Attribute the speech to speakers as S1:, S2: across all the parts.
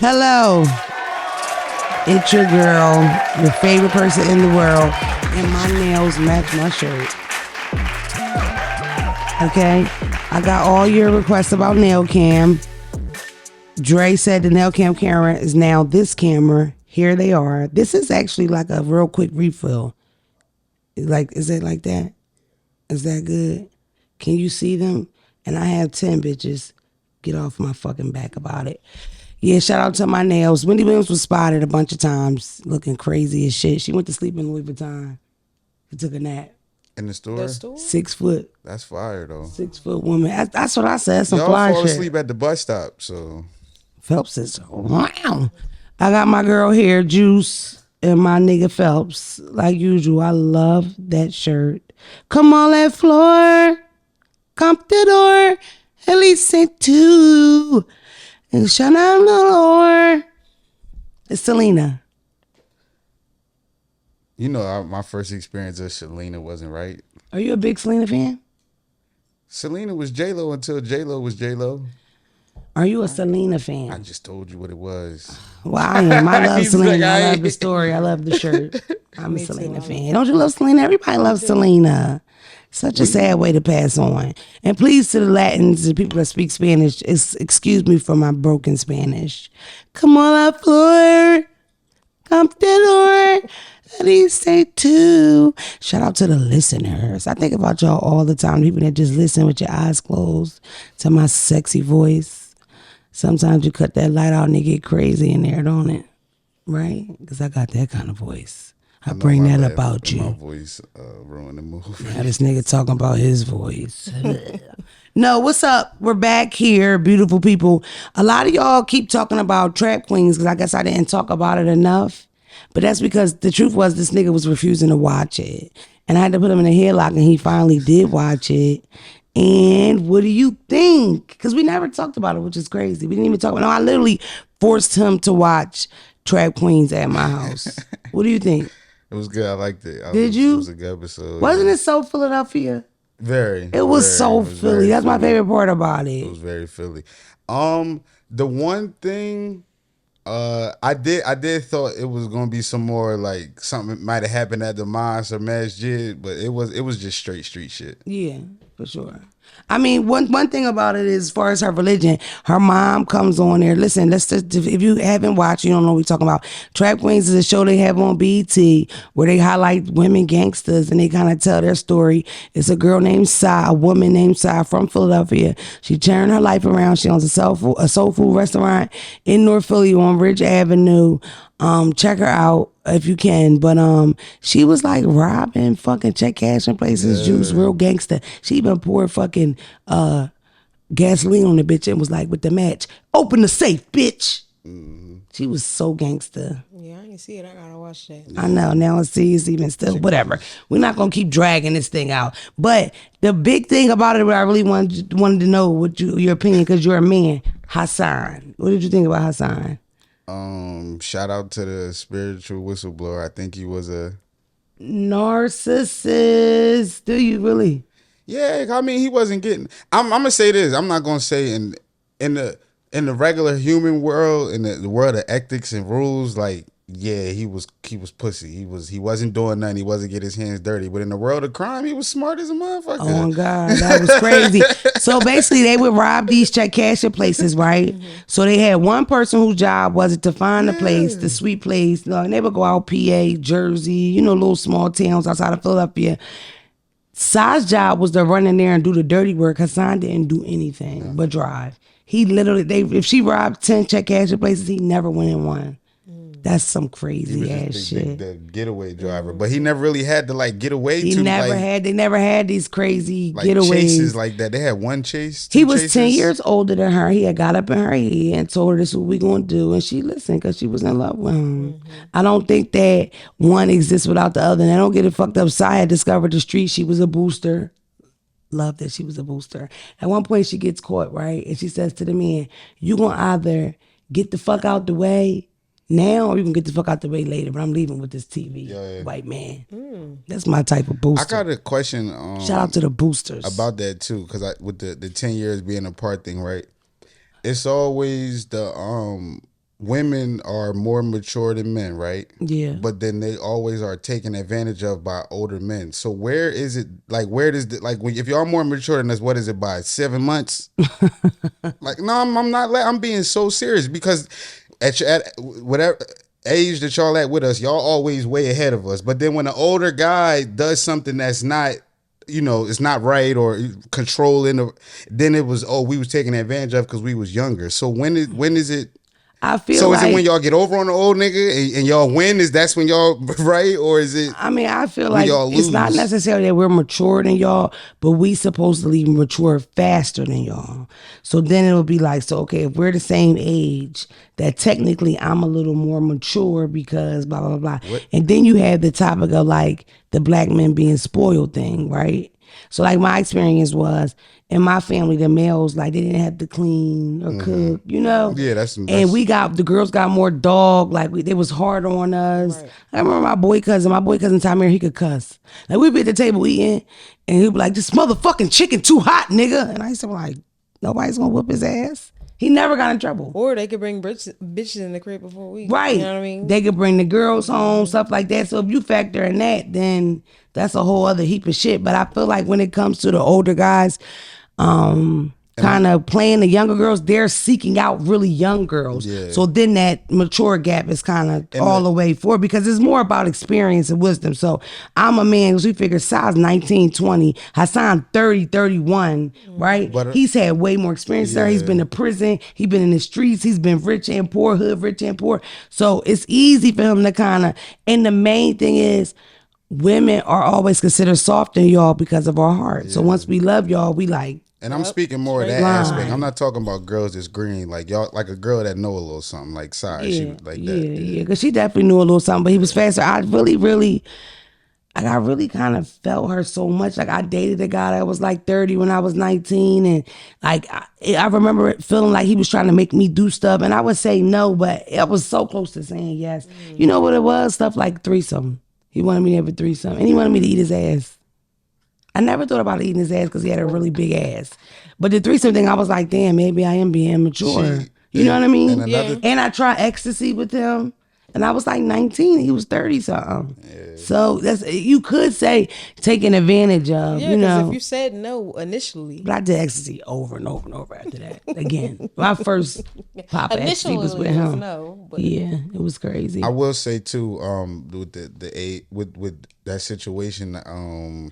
S1: Hello. It's your girl, your favorite person in the world, and my nails match my shirt. Okay? I got all your requests about nail cam. Dre said the nail cam camera is now this camera. Here they are. This is actually like a real quick refill. Like, is it like that? Is that good? Can you see them? And I have 10 bitches. Get off my fucking back about it. Yeah, shout out to my nails. Wendy Williams was spotted a bunch of times looking crazy as shit. She went to sleep in Louis Vuitton. She took a nap.
S2: In the store?
S1: 6 foot.
S2: That's fire, though.
S1: 6 foot woman. That's what I said. Some
S2: y'all
S1: fly
S2: fall
S1: shit.
S2: asleep at the bus stop, so.
S1: Phelps is wow. I got my girl here, Juice, and my nigga Phelps. Like usual, I love that shirt. Come on that floor. Come to the door. At least say two. And shut down the door. It's Selena.
S2: You know, my first experience of Selena wasn't right.
S1: Are you a big Selena fan?
S2: Selena was J-Lo until J-Lo was J-Lo.
S1: Are you a Selena fan?
S2: I just told you what it was.
S1: Well, I am. I love Selena.
S2: Like,
S1: I love the story. I love the shirt. I'm a Selena fan. Don't you love Selena? Everybody loves Selena. Such a sad way to pass on. And please to the Latins, the people that speak Spanish, excuse me for my broken Spanish. Come on up, floor. Come to the door. Let me say two. Shout out to the listeners. I think about y'all all the time. People that just listen with your eyes closed to my sexy voice. Sometimes you cut that light out and it get crazy in there, don't it? Right? Because I got that kind of voice. I bring that about you.
S2: My voice ruined the movie.
S1: Now this nigga talking about his voice. No, what's up? We're back here, beautiful people. A lot of y'all keep talking about Trap Queens because I guess I didn't talk about it enough. But that's because the truth was this nigga was refusing to watch it. And I had to put him in a headlock and he finally did watch it. And what do you think? Because we never talked about it, which is crazy. We didn't even talk about it. No, I literally forced him to watch Trap Queens at my house. What do you think?
S2: It was good. I liked it.
S1: Did you?
S2: It was a good episode.
S1: Wasn't it so Philadelphia?
S2: Very.
S1: It was so Philly. That's my favorite part about it.
S2: It was very Philly. The one thing I did thought it was gonna be some more like something might have happened at the mosque or masjid, but it was just straight street shit.
S1: Yeah, for sure. I mean, one thing about it is, as far as her religion, her mom comes on there. Listen, let's just, if you haven't watched, you don't know what we're talking about. Trap Queens is a show they have on BET where they highlight women gangsters and they kind of tell their story. It's a girl named Sai, a woman named Sai from Philadelphia. She turned her life around. She owns a soul food restaurant in North Philly on Ridge Avenue. Check her out if you can. But she was like robbing, fucking check cashing places, Juice, real gangster. She even poured fucking gasoline on the bitch and was like with the match, open the safe, bitch. Mm-hmm. She was so gangster.
S3: Yeah, I didn't see it. I gotta watch that.
S1: I know. Now I see it's even still. Whatever. We're not gonna keep dragging this thing out. But the big thing about it, what I really wanted to know what your opinion, because you're a man. Hassan. What did you think about Hassan?
S2: Shout out to the spiritual whistleblower. I think he was a
S1: narcissist. Do you really?
S2: Yeah, I mean, he wasn't getting. I'm gonna say this. I'm not gonna say in the regular human world, in the world of ethics and rules, like, yeah, he was pussy. He wasn't doing nothing. He wasn't getting his hands dirty. But in the world of crime, he was smart as a motherfucker.
S1: Oh my God, that was crazy. So basically, they would rob these check cashing places, right? Mm-hmm. So they had one person whose job was it to find the place, the sweet place. And they would go out PA, Jersey, little small towns outside of Philadelphia. Sai's job was to run in there and do the dirty work. Hassan didn't do anything but drive. He literally, if she robbed 10 check cashing places, he never went in one. That's some crazy ass shit.
S2: The getaway driver, but he never really had to like get away.
S1: They never had these crazy like getaways.
S2: Chases like that. They had one chase.
S1: He was 10 years older than her. He had got up in her head and told her this is what we gonna do, and she listened because she was in love with him. Mm-hmm. I don't think that one exists without the other. And I don't get it fucked up. Sai had discovered the street. She was a booster. Love that she was a booster. At one point she gets caught, right? And she says to the man, you gonna either get the fuck out the way now, or you can get the fuck out the way later, but I'm leaving with this TV white man. That's my type of booster.
S2: I got a question.
S1: Shout out to the boosters.
S2: About that too, because with the 10 years being apart thing, right? It's always the women are more mature than men, right?
S1: Yeah.
S2: But then they always are taken advantage of by older men. So where is it? Like, where does the, like when, if y'all more mature than us, what is it by 7 months? Like, no, I'm not. I'm being so serious because at whatever age that y'all at with us, y'all always way ahead of us. But then when an older guy does something that's not, it's not right or controlling, then it was, we was taking advantage of because we was younger. So when is it?
S1: I feel
S2: So
S1: like,
S2: is it when y'all get over on the old nigga and y'all win? That's when y'all right, or is it?
S1: I mean, I feel
S2: when
S1: like
S2: y'all
S1: it's not
S2: lose?
S1: necessarily that we're mature than y'all, but we supposedly mature faster than y'all. So then it'll be like, so okay, if we're the same age, that technically I'm a little more mature because blah blah blah.
S2: What?
S1: And then you have the topic of like the black men being spoiled thing, right? So like my experience was in my family, the males like they didn't have to clean or cook,
S2: Yeah, that's
S1: And the girls got more dog, like they was hard on us.
S3: Right.
S1: I remember my boy cousin Tamir, he could cuss. Like we'd be at the table eating, and he'd be like, "This motherfucking chicken too hot, nigga." And I used to be like, "Nobody's gonna whoop his ass." He never got in trouble.
S3: Or they could bring bitches in the crib before we.
S1: Right.
S3: You know what I mean?
S1: They could bring the girls home, stuff like that. So if you factor in that, then that's a whole other heap of shit. But I feel like when it comes to the older guys, kind of playing the younger girls, they're seeking out really young girls.
S2: Yeah.
S1: So then that mature gap is kind of all the way forward because it's more about experience and wisdom. So I'm a man, because we figure size 19, 20, Hassan 30, 31, right?
S2: But,
S1: He's had way more experience there. He's been to prison. He's been in the streets. He's been rich and poor, hood, rich and poor. So it's easy for him to kind of, and the main thing is, women are always considered soft in y'all because of our heart. So once we love y'all, we like.
S2: And I'm speaking more of that aspect. I'm not talking about girls that's green, like y'all, like a girl that know a little something, like size, she like that.
S1: Yeah, because she definitely knew a little something, but he was faster. I really kind of felt her so much. Like I dated a guy that was like 30 when I was 19, and like I remember feeling like he was trying to make me do stuff, and I would say no, but I was so close to saying yes. You know what it was? Stuff like threesome. He wanted me to have a threesome, and he wanted me to eat his ass. I never thought about eating his ass because he had a really big ass. But the threesome thing, I was like, damn, maybe I am being mature. You know what I mean? And I tried ecstasy with him, and I was like 19. He was 30 something. Yeah. So that's, you could say, taking advantage of.
S3: Yeah, because if you said no initially.
S1: But I did ecstasy over and over and over after that. Again, my first pop ecstasy was with him. Yeah, it was crazy.
S2: I will say too, with that situation,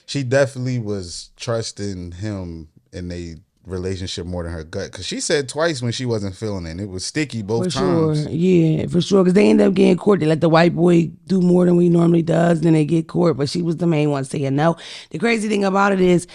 S2: she definitely was trusting him in a relationship more than her gut, because she said twice when she wasn't feeling it. It was sticky both times.
S1: Yeah, for sure. Because they end up getting court. They let the white boy do more than we normally does. Then they get court, but she was the main one saying no. The crazy thing about it is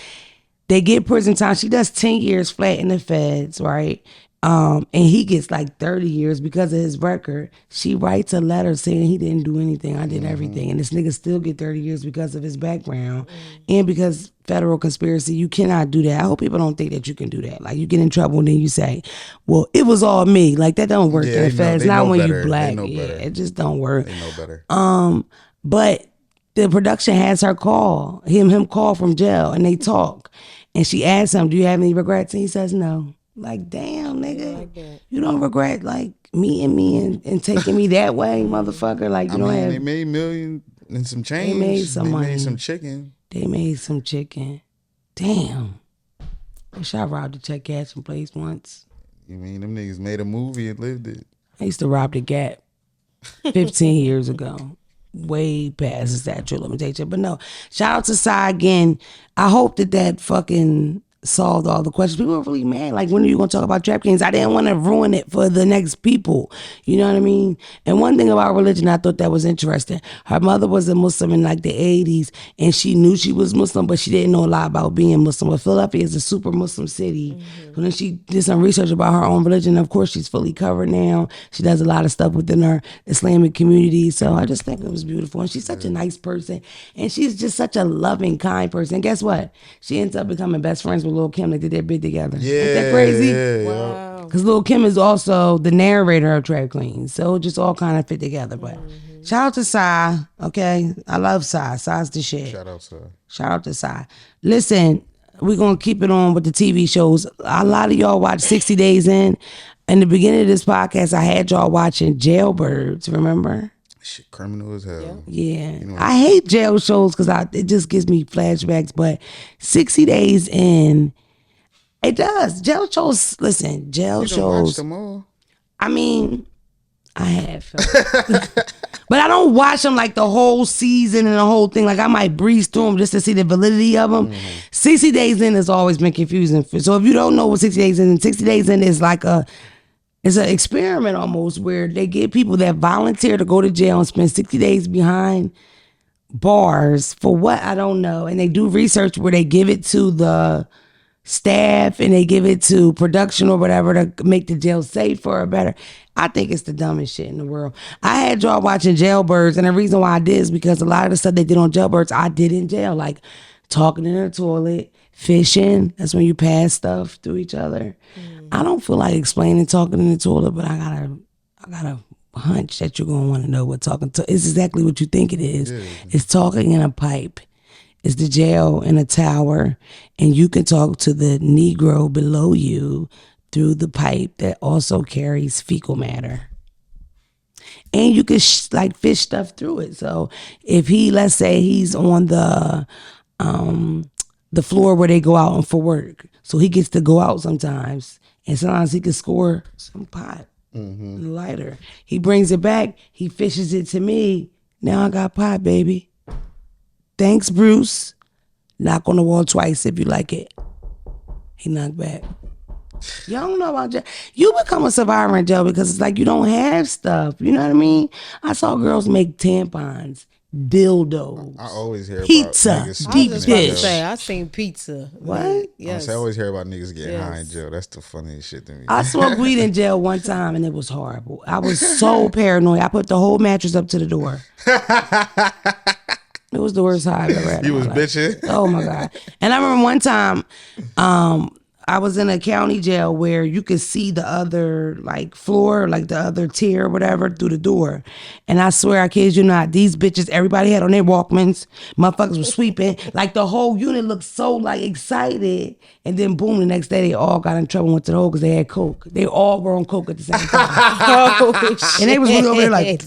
S1: they get prison time. She does 10 years flat in the feds, right? And he gets like 30 years because of his record. She writes a letter saying he didn't do anything. I did everything. And this nigga still get 30 years because of his background. And because federal conspiracy, you cannot do that. I hope people don't think that you can do that. Like you get in trouble and then you say, well, it was all me. Like that don't work in the feds. Not when you black. It just don't work.
S2: They know better.
S1: But the production has her call, him call from jail, and they talk. And she asks him, do you have any regrets? And he says no. Like, damn, nigga, you don't regret like meeting me and taking me that way, motherfucker. Like, you don't have.
S2: They made million and some change.
S1: They made some money.
S2: They made some chicken.
S1: They made some chicken. Damn. Wish I robbed a check cashing place once.
S2: You mean them niggas made a movie and lived it?
S1: I used to rob the Gap 15 years ago. Way past the statute of limitation. But no, shout out to Sai again. I hope that fucking solved all the questions. People were really mad. Like, when are you going to talk about Trap Kings? I didn't want to ruin it for the next people. You know what I mean? And one thing about religion, I thought that was interesting. Her mother was a Muslim in like the 80s, and she knew she was Muslim, but she didn't know a lot about being Muslim. But Philadelphia is a super Muslim city. So then she did some research about her own religion. Of course, she's fully covered now. She does a lot of stuff within her Islamic community. So I just think it was beautiful. And she's such a nice person. And she's just such a loving, kind person. And guess what? She ends up becoming best friends with Lil' Kim. They did their bid together.
S2: Yeah,
S1: ain't that crazy?
S2: Yeah,
S3: wow.
S1: Because Lil' Kim is also the narrator of Trap Queens. So it just all kind of fit together. But shout out to Sai, okay? I love Sai. Sai's the shit.
S2: Shout out, Sai.
S1: Shout out to Sai. Listen, we're going to keep it on with the TV shows. A lot of y'all watch 60 Days In. in the beginning of this podcast, I had y'all watching Jailbirds, remember?
S2: Shit, criminal as hell.
S1: Yeah. I hate jail shows because it just gives me flashbacks, but 60 Days In, it does. Jail shows, listen, jail
S2: You don't watch
S1: shows.
S2: them all?
S1: I mean, I have. But I don't watch them like the whole season and the whole thing. Like I might breeze through them just to see the validity of them. 60 Days In has always been confusing. So if you don't know what 60 Days In, 60 Days In is like it's an experiment almost where they get people that volunteer to go to jail and spend 60 days behind bars for what? I don't know. And they do research where they give it to the staff and they give it to production or whatever to make the jail safer or better. I think it's the dumbest shit in the world. I had y'all watching Jailbirds, and the reason why I did is because a lot of the stuff they did on Jailbirds, I did in jail, like talking in the toilet, fishing. That's when you pass stuff through each other. I don't feel like explaining talking in the toilet, but I got a hunch that you're gonna want to know what talking to. It's exactly what you think it is. Yeah. It's talking in a pipe. It's the jail in a tower, and you can talk to the Negro below you through the pipe that also carries fecal matter. And you can like fish stuff through it. So if let's say he's on the floor where they go out for work, so he gets to go out sometimes, and sometimes he can score some pot, lighter. He brings it back. He fishes it to me. Now I got pot, baby. Thanks, Bruce. Knock on the wall twice if you like it. He knocked back. Y'all don't know about jail. You become a survivor in jail because it's like you don't have stuff. You know what I mean? I saw girls make tampons, dildos.
S2: I always hear
S1: pizza,
S2: about niggas
S1: deep
S3: I was
S1: dish.
S3: about to say, I seen pizza.
S1: What?
S3: Yes.
S2: I always hear about niggas getting high in
S3: Yes.
S2: jail. That's the funniest shit to me.
S1: I smoked weed in jail one time and it was horrible. I was so paranoid. I put the whole mattress up to the door. It was the worst high I've ever had.
S2: You was bitching?
S1: Oh my God. And I remember one time, I was in a county jail where you could see the other like floor, like the other tier or whatever through the door. And I swear, I kid you not, these bitches, everybody had on their Walkmans. Motherfuckers were sweeping. Like the whole unit looked so like excited. And then boom, the next day they all got in trouble and went to the hole because they had coke. They all were on coke at the same time.
S3: Oh, shit.
S1: And they was really over there like,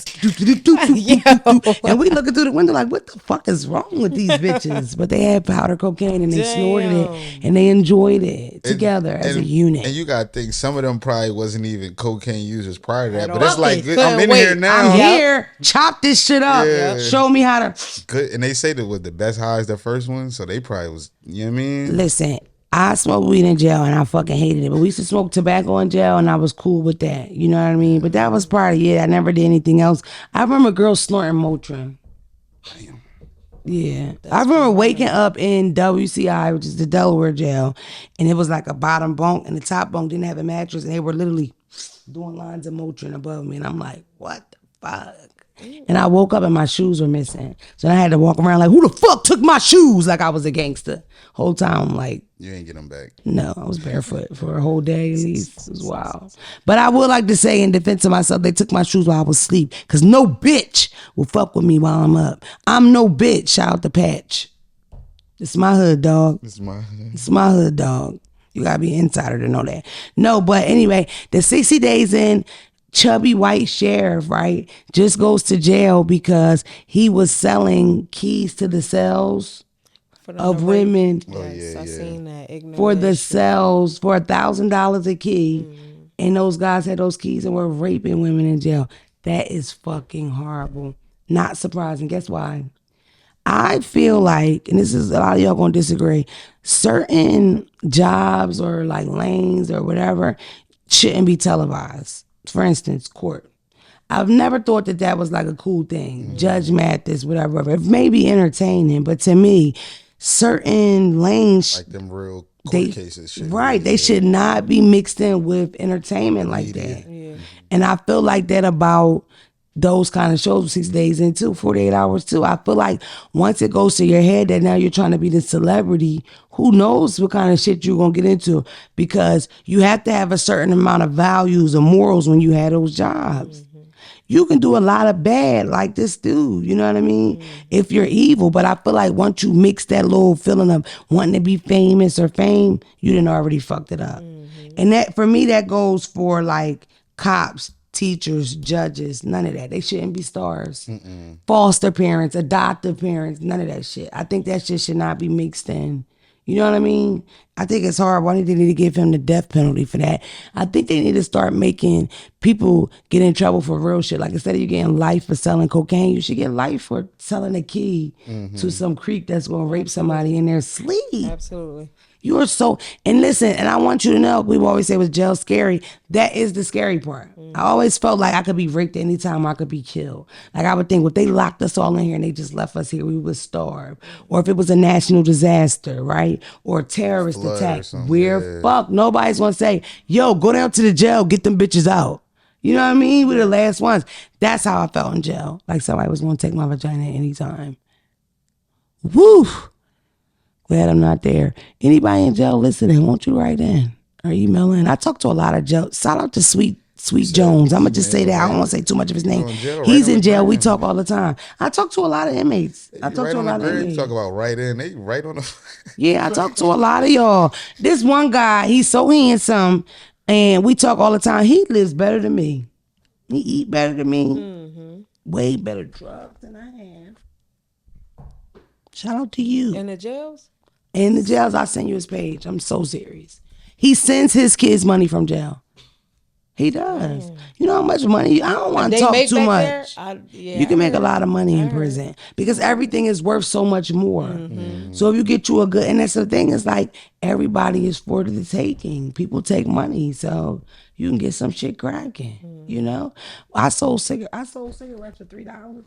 S1: and we looking through the window like, what the fuck is wrong with these bitches? But they had powder cocaine and they snorted it and they enjoyed it together as a unit.
S2: And you gotta think some of them probably wasn't even cocaine users prior to that.
S3: At
S2: But it's
S3: all.
S2: like
S3: Couldn't
S2: I'm in
S3: wait.
S2: here now.
S1: I'm here, chop this shit up,
S2: Yeah.
S1: show me how to.
S2: Good. And they say that was the best highs the first one, so they probably was. You know what I mean?
S1: Listen, I smoked weed in jail and I fucking hated it. But we used to smoke tobacco in jail and I was cool with that. You know what I mean? But that was probably it. I never did anything else. I remember girls snorting Motrin.
S2: Damn.
S1: Yeah. I remember waking up in WCI, which is the Delaware jail, and it was like a bottom bunk and the top bunk didn't have a mattress and they were literally doing lines of Motrin above me. And I'm like, what the fuck? And I woke up and my shoes were missing. So I had to walk around like, who the fuck took my shoes? Like I was a gangster. Whole time I'm like,
S2: You ain't get them back.
S1: no, I was barefoot for a whole day at least. It was wild. But I would like to say in defense of myself, they took my shoes while I was asleep. Because no bitch will fuck with me while I'm up. I'm no bitch. Shout out to Patch. It's my hood, dog.
S2: This is my.
S1: It's my hood, dog. You gotta be an insider to know that. No, but anyway, the 60 days in, chubby white sheriff, right, just goes to jail because he was selling keys to the cells of women.
S3: Yes, I seen that. Ignorant
S1: For the
S3: shit.
S1: cells for $1,000 a key, and those guys had those keys and were raping women in jail. That is fucking horrible. Not surprising. Guess why? I feel like, and this is a lot of y'all gonna disagree, certain jobs or like lanes or whatever shouldn't be televised. For instance, court. I've never thought that that was like a cool thing. Judge Mathis, whatever. It may be entertaining, but to me, certain lanes,
S2: Like them real court cases. Shit.
S1: right, they should not be mixed in with entertainment like that.
S3: Yeah.
S1: And I feel like that about those kind of shows, 6 days in too, 48 hours too. I feel like once it goes to your head that now you're trying to be the celebrity, who knows what kind of shit you're going to get into, because you have to have a certain amount of values or morals when you have those jobs. You can do a lot of bad like this dude, you know what I mean? If you're evil. But I feel like once you mix that little feeling of wanting to be famous or fame, you done already fucked it up. And that, for me, that goes for like cops, teachers, judges, none of that. They shouldn't be stars. Foster parents, adoptive parents, none of that shit. I think that shit should not be mixed in. You know what I mean? I think it's hard. Why do they need to give him the death penalty for that? I think they need to start making people get in trouble for real shit. Like instead of you getting life for selling cocaine, you should get life for selling a key to some creep that's going to rape somebody in their sleep.
S3: Absolutely.
S1: You are so, and listen, and I want you to know, we always say was jail scary. That is the scary part. I always felt like I could be raped anytime, I could be killed. Like I would think if they locked us all in here and they just left us here, we would starve. Or if it was a national disaster, right? Or a terrorist
S2: Flood or
S1: attack,
S2: something,
S1: we're fucked. Nobody's gonna say, yo, go down to the jail, get them bitches out. You know what I mean? We're the last ones. That's how I felt in jail. Like somebody was gonna take my vagina at any time. Woo! Glad I'm not there. Anybody in jail listening, won't you write in or email in? I talk to a lot of jail. Shout out to Sweet Jones. I'm going to just say that. I don't want to say too much of his name. He's in jail. We talk all the time. I talk to a lot of inmates. I talk to a lot of inmates.
S2: Talk about right in. They right on the.
S1: Yeah, I talk to a lot of y'all. This one guy, he's so handsome, and we talk all the time. He lives better than me. He eat better than me. Way better drugs than I have. Shout out to you.
S3: In the jails?
S1: In the jails, I'll send you his page. I'm so serious. He sends his kids money from jail. He does. You know how much money? I don't want to talk too much. You can make a lot of money in prison because everything is worth so much more. So if you get you a good, and that's the thing, is like everybody is for the taking. People take money, so you can get some shit cracking. You know, I sold cigarettes for $3.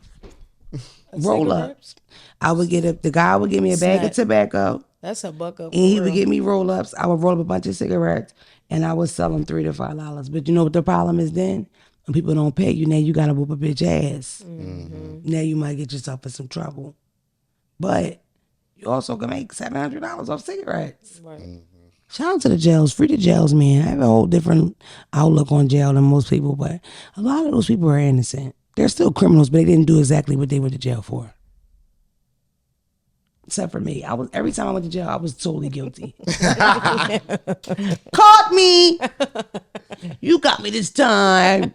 S1: Roll ups. I would get the guy would give me a bag of tobacco.
S3: That's a buck up.
S1: And he would give me roll ups. I would roll up a bunch of cigarettes and I would sell them $3 to $5. But you know what the problem is then? When people don't pay you, now you gotta whoop a bitch ass. Now you might get yourself in some trouble. But you also can make $700 off cigarettes.
S3: Right.
S1: Shout out to the jails. Free the jails, man. I have a whole different outlook on jail than most people, but a lot of those people are innocent. They're still criminals, but they didn't do exactly what they went to jail for. Except for me. Every time I went to jail, I was totally guilty. Caught me! You got me this time.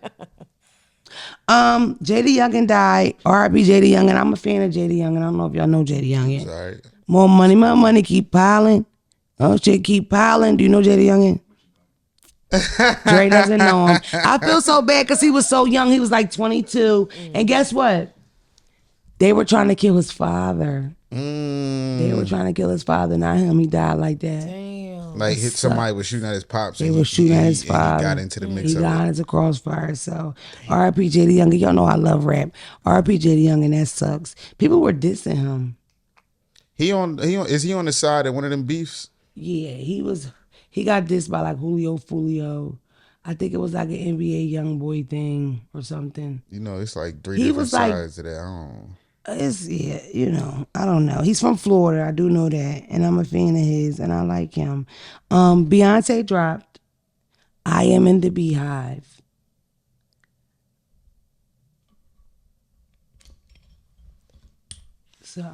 S1: J.D. Youngin died. R.I.P. J.D. Youngin. I'm a fan of J.D. Youngin. I don't know if y'all know J.D. Youngin.
S2: Sorry.
S1: More money, my money keep piling. Oh shit, keep piling. Do you know J.D. Youngin? Dre doesn't know him. I feel so bad because he was so young. He was like 22. And guess what? They were trying to kill his father. They were trying to kill his father, not him. He died like that.
S3: Damn.
S2: Like somebody was shooting at his pops.
S1: They were shooting at his father.
S2: He got into the mix.
S1: He got into crossfire. So R.I.P. J.D. Youngin. Y'all know I love rap. R.I.P. J.D. Youngin. That sucks. People were dissing him.
S2: Is he on the side of one of them beefs?
S1: Yeah, he got dissed by like Julio Fulio. I think it was like an NBA young boy thing or something.
S2: You know, it's like three different sides of that. I don't.
S1: I don't know. He's from Florida. I do know that. And I'm a fan of his and I like him. Beyonce dropped I Am in the Beehive. So,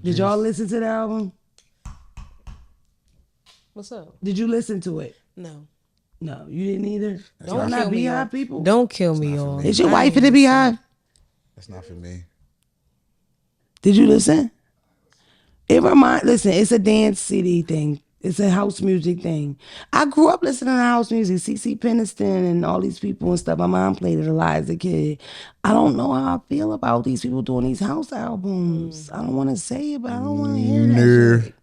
S1: did y'all listen to the album?
S3: What's up?
S1: Did you listen to it?
S3: No.
S1: No, you didn't either?
S3: Don't
S1: not
S3: kill me,
S1: Beehive
S3: y'all.
S1: people?
S3: Don't kill me, y'all.
S1: Is your wife in the Beehive?
S2: That's not for me.
S1: Did you listen? Listen, it's a dance CD thing. It's a house music thing. I grew up listening to house music, CeCe Peniston and all these people and stuff. My mom played it a lot as a kid. I don't know how I feel about these people doing these house albums. I don't want to say it, but I don't want to hear that shit.